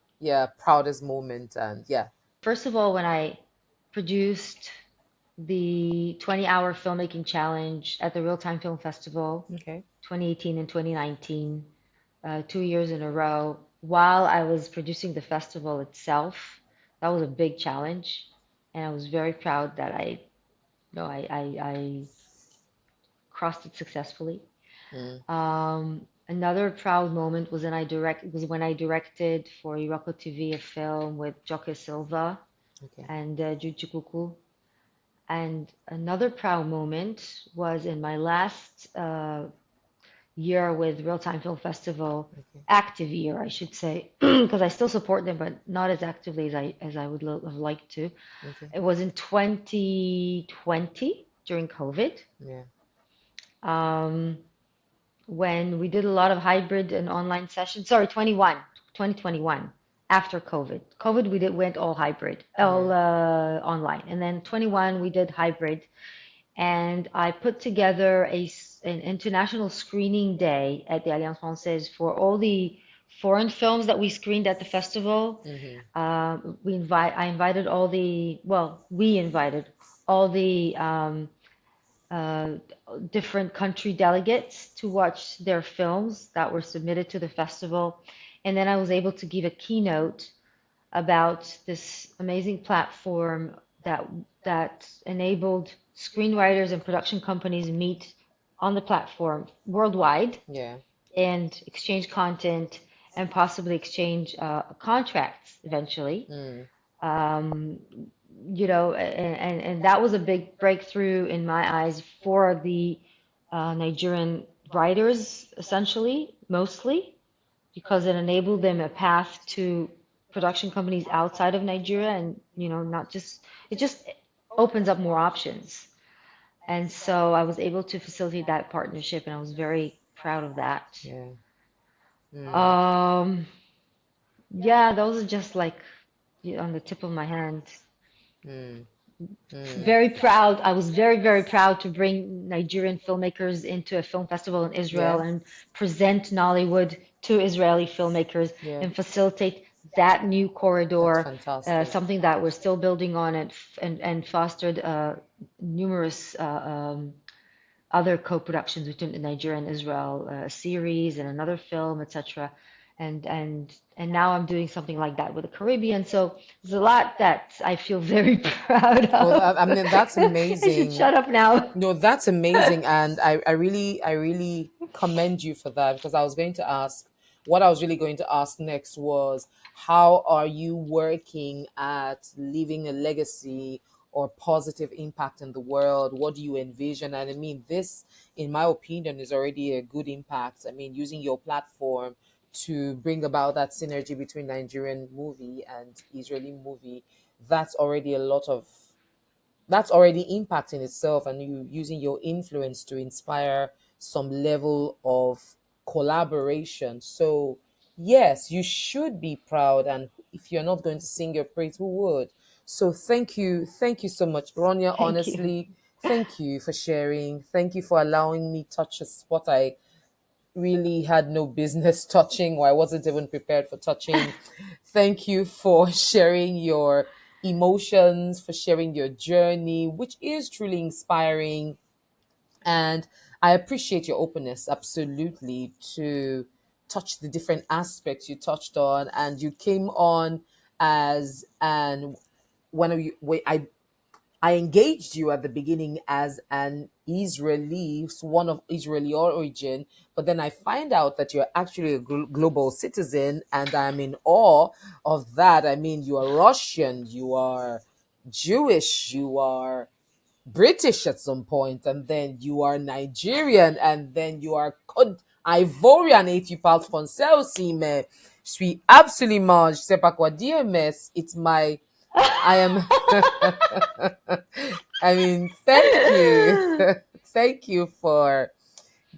proudest moment and yeah. First of all, when I produced the 20-hour filmmaking challenge at the Real Time Film Festival, Okay. 2018 and 2019, 2 years in a row, while I was producing the festival itself, that was a big challenge. And I was very proud that I crossed it successfully. Mm, Another proud moment was when I directed for Iroko TV a film with Joke Silva okay. and Jude Chikuku. And another proud moment was in my last year with Real Time Film Festival, Okay. active year, I should say, because I still support them, but not as actively as I would have liked to. Okay. It was in 2020 during COVID. Yeah. Um, when we did a lot of hybrid and online sessions. Sorry, 2021, after COVID. COVID, we went all hybrid, all online. And then 21, we did hybrid. And I put together an international screening day at the Alliance Française for all the foreign films that we screened at the festival. I invited all the, well, we invited all the uh, different country delegates to watch their films that were submitted to the festival. And then I was able to give a keynote about this amazing platform that enabled screenwriters and production companies meet on the platform worldwide Yeah. and exchange content and possibly exchange contracts eventually. Um, and that was a big breakthrough in my eyes for the Nigerian writers, essentially, mostly, because it enabled them a path to production companies outside of Nigeria, and not just it just opens up more options. And so I was able to facilitate that partnership, and I was very proud of that. Yeah. Um, yeah, those are just like on the tip of my hand. Very proud. I was very, very proud to bring Nigerian filmmakers into a film festival in Israel Yeah. and present Nollywood to Israeli filmmakers Yeah. and facilitate that new That's corridor, fantastic. something that we're still building on and fostered numerous other co-productions between Nigeria and Israel, a series and another film, etc. And now I'm doing something like that with the Caribbean. So there's a lot that I feel very proud of. Well, I mean, that's I should amazing. shut up now. No, that's amazing, and I really commend you for that, because I was going to ask, what I was really going to ask next was, how are you working at leaving a legacy or positive impact in the world? What do you envision? And I mean, this, in my opinion, is already a good impact. I mean, using your platform to bring about that synergy between Nigerian movie and Israeli movie, that's already a lot of that's already impacting itself, and you using your influence to inspire some level of collaboration. So yes, you should be proud, and if you're not going to sing your praise, who would? So thank you so much, Ronya. Thank you. Honestly, thank you for sharing, thank you for allowing me touch a spot I really had no business touching, or I wasn't even prepared for touching. Thank you for sharing your emotions, for sharing your journey, which is truly inspiring. And I appreciate your openness, absolutely, to touch the different aspects you touched on. And you came on as an when you wait, I engaged you at the beginning as an Israeli, one of Israeli origin, but then I find out that you're actually a global citizen, and I'm in awe of that. I mean, you are Russian, you are Jewish, you are British at some point, and then you are Nigerian, and then you are Ivorian, et tu parles français aussi, mais je suis absolument, je sais pas quoi dire, mais it's my I am. I mean, thank you. Thank you for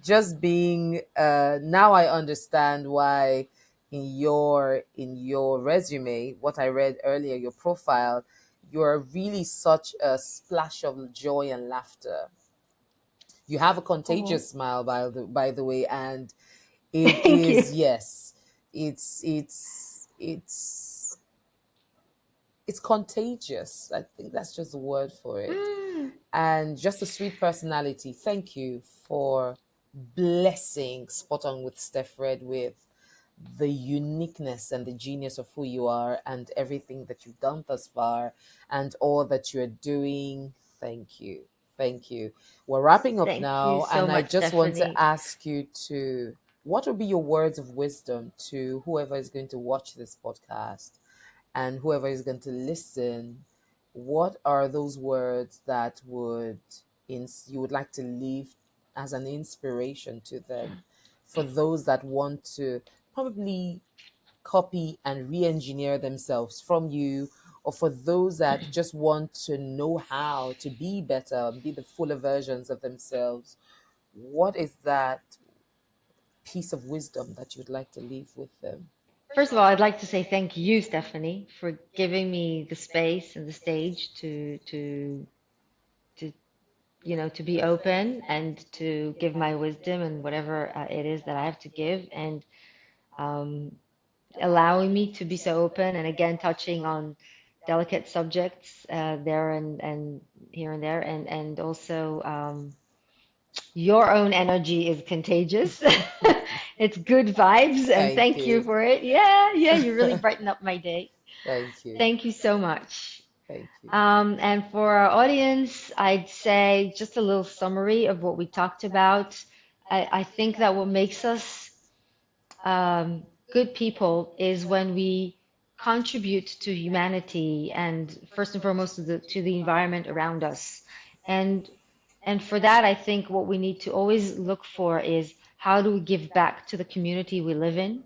just being. Now I understand why in your resume, what I read earlier, your profile, you're really such a splash of joy and laughter. You have a Oh, contagious smile, by the way, and it thank you. is, yes, it's it's contagious. I think that's just the word for it. And just a sweet personality. Thank you for blessing Spot On with StephREDD with the uniqueness and the genius of who you are and everything that you've done thus far and all that you're doing. Thank you. Thank you. We're wrapping up Thank you now, so and I much, just want to Stephanie. ask you to, what would be your words of wisdom to whoever is going to watch this podcast and whoever is going to listen? What are those words that you would like to leave as an inspiration to them, for those that want to probably copy and re-engineer themselves from you, or for those that just want to know how to be better, be the fuller versions of themselves? What is that piece of wisdom that you'd like to leave with them? First of all, I'd like to say thank you, Stephanie, for giving me the space and the stage to to be open and to give my wisdom and whatever it is that I have to give, and um, allowing me to be so open, and again touching on delicate subjects there and here and there, and also your own energy is contagious. It's good vibes, and Thank thank you you. for it. Yeah, yeah, you really brighten up my day. Thank you. Thank you so much. Thank you. And for our audience, I'd say just a little summary of what we talked about. I think that what makes us good people is when we contribute to humanity and first and foremost to the environment around us. And and for that, I think what we need to always look for is how do we give back to the community we live in?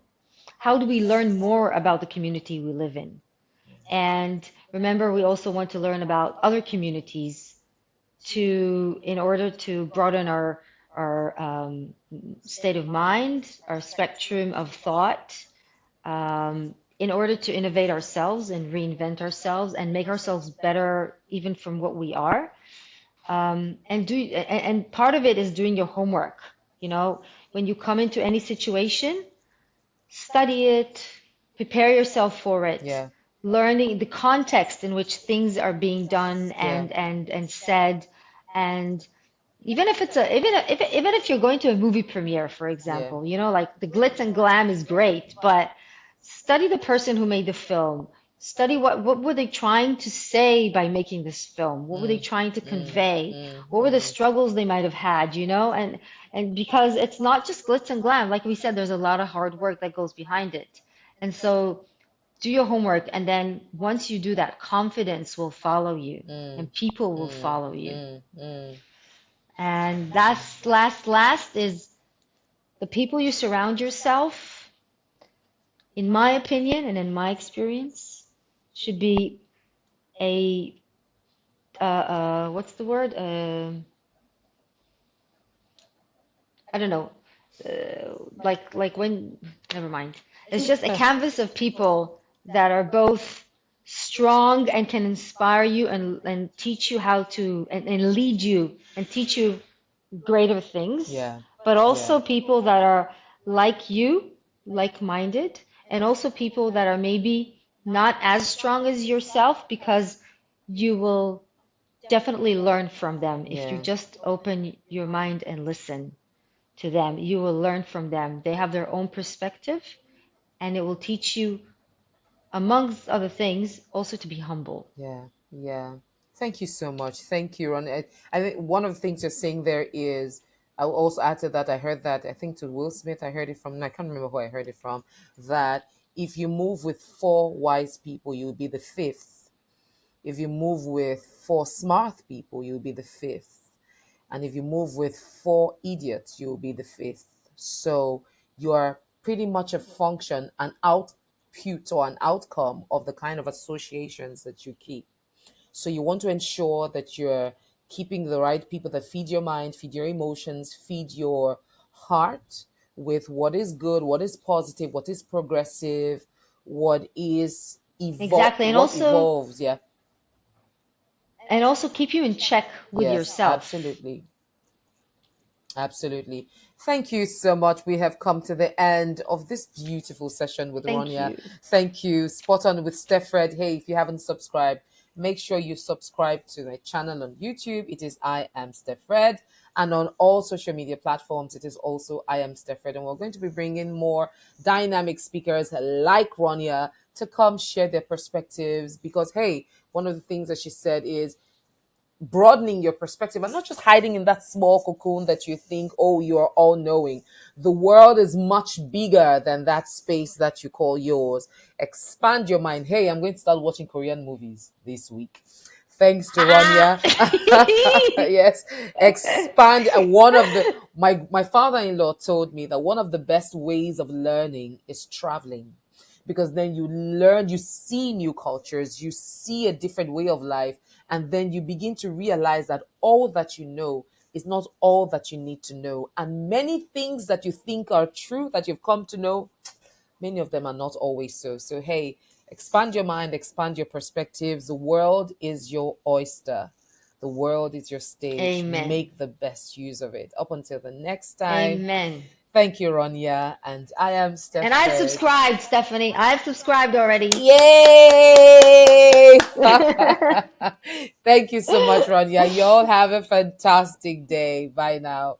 How do we learn more about the community we live in? And remember, we also want to learn about other communities in order to broaden our state of mind, our spectrum of thought, in order to innovate ourselves and reinvent ourselves and make ourselves better even from what we are. And part of it is doing your homework. When you come into any situation, study it, prepare yourself for it, Yeah. learning the context in which things are being done Yeah. and said, and even if you're going to a movie premiere, for Yeah. example, like the glitz and glam is great, but study the person who made the film. Study what were they trying to say by making this film? What were they trying to convey? What were the struggles they might have had, and because it's not just glitz and glam, like we said, there's a lot of hard work that goes behind it. And so do your homework, and then once you do that, confidence will follow you and people will follow you. And that's last is the people you surround yourself, in my opinion and in my experience, should be a what's the word? I don't know. Like when, never mind. It's just a canvas of people that are both strong and can inspire you and teach you how to and lead you and teach you greater things, Yeah. but also Yeah. people that are like you, like-minded, and also people that are maybe not as strong as yourself, because you will definitely learn from them if you Yeah. just open your mind and listen to them. You will learn from them. They have their own perspective, and it will teach you, amongst other things, also to be humble. Yeah. Yeah. Thank you so much. Thank you, Ron. I think one of the things you're saying there is, I will also add to that. I heard that, I think to Will Smith, I heard it from, I can't remember who I heard it from, that if you move with four wise people, you'll be the fifth. If you move with four smart people, you'll be the fifth. And if you move with four idiots, you'll be the fifth. So you are pretty much a function, an output or an outcome of the kind of associations that you keep. So you want to ensure that you're keeping the right people that feed your mind, feed your emotions, feed your heart with what is good, what is positive, what is progressive, what is Exactly, what evolves. Yeah. and also keep you in check with Yes, yourself. absolutely. Absolutely. Thank you so much. We have come to the end of this beautiful session with Thank Ronya. you. Thank you. Spot on with StephREDD. Hey, if you haven't subscribed, make sure you subscribe to my channel on YouTube. It is I Am StephREDD. And on all social media platforms, it is also I Am StephREDD. And we're going to be bringing more dynamic speakers like Ronya to come share their perspectives. Because, hey, one of the things that she said is broadening your perspective and not just hiding in that small cocoon that you think, oh, you're all knowing. The world is much bigger than that space that you call yours. Expand your mind. Hey, I'm going to start watching Korean movies this week. Thanks to Ronya. Yes, expand. And one of the my father-in-law told me that one of the best ways of learning is traveling, because then you learn, you see new cultures, you see a different way of life, and then you begin to realize that all that you know is not all that you need to know. And many things that you think are true that you've come to know, many of them are not always so. So, hey, expand your mind, expand your perspectives. The world is your oyster. The world is your stage. Amen. Make the best use of it. Up until the next time. Amen. Thank you, Ronya. And I am And I've StephREDD. subscribed, Stephanie. I've subscribed already. Yay! Thank you so much, Ronya. You all have a fantastic day. Bye now.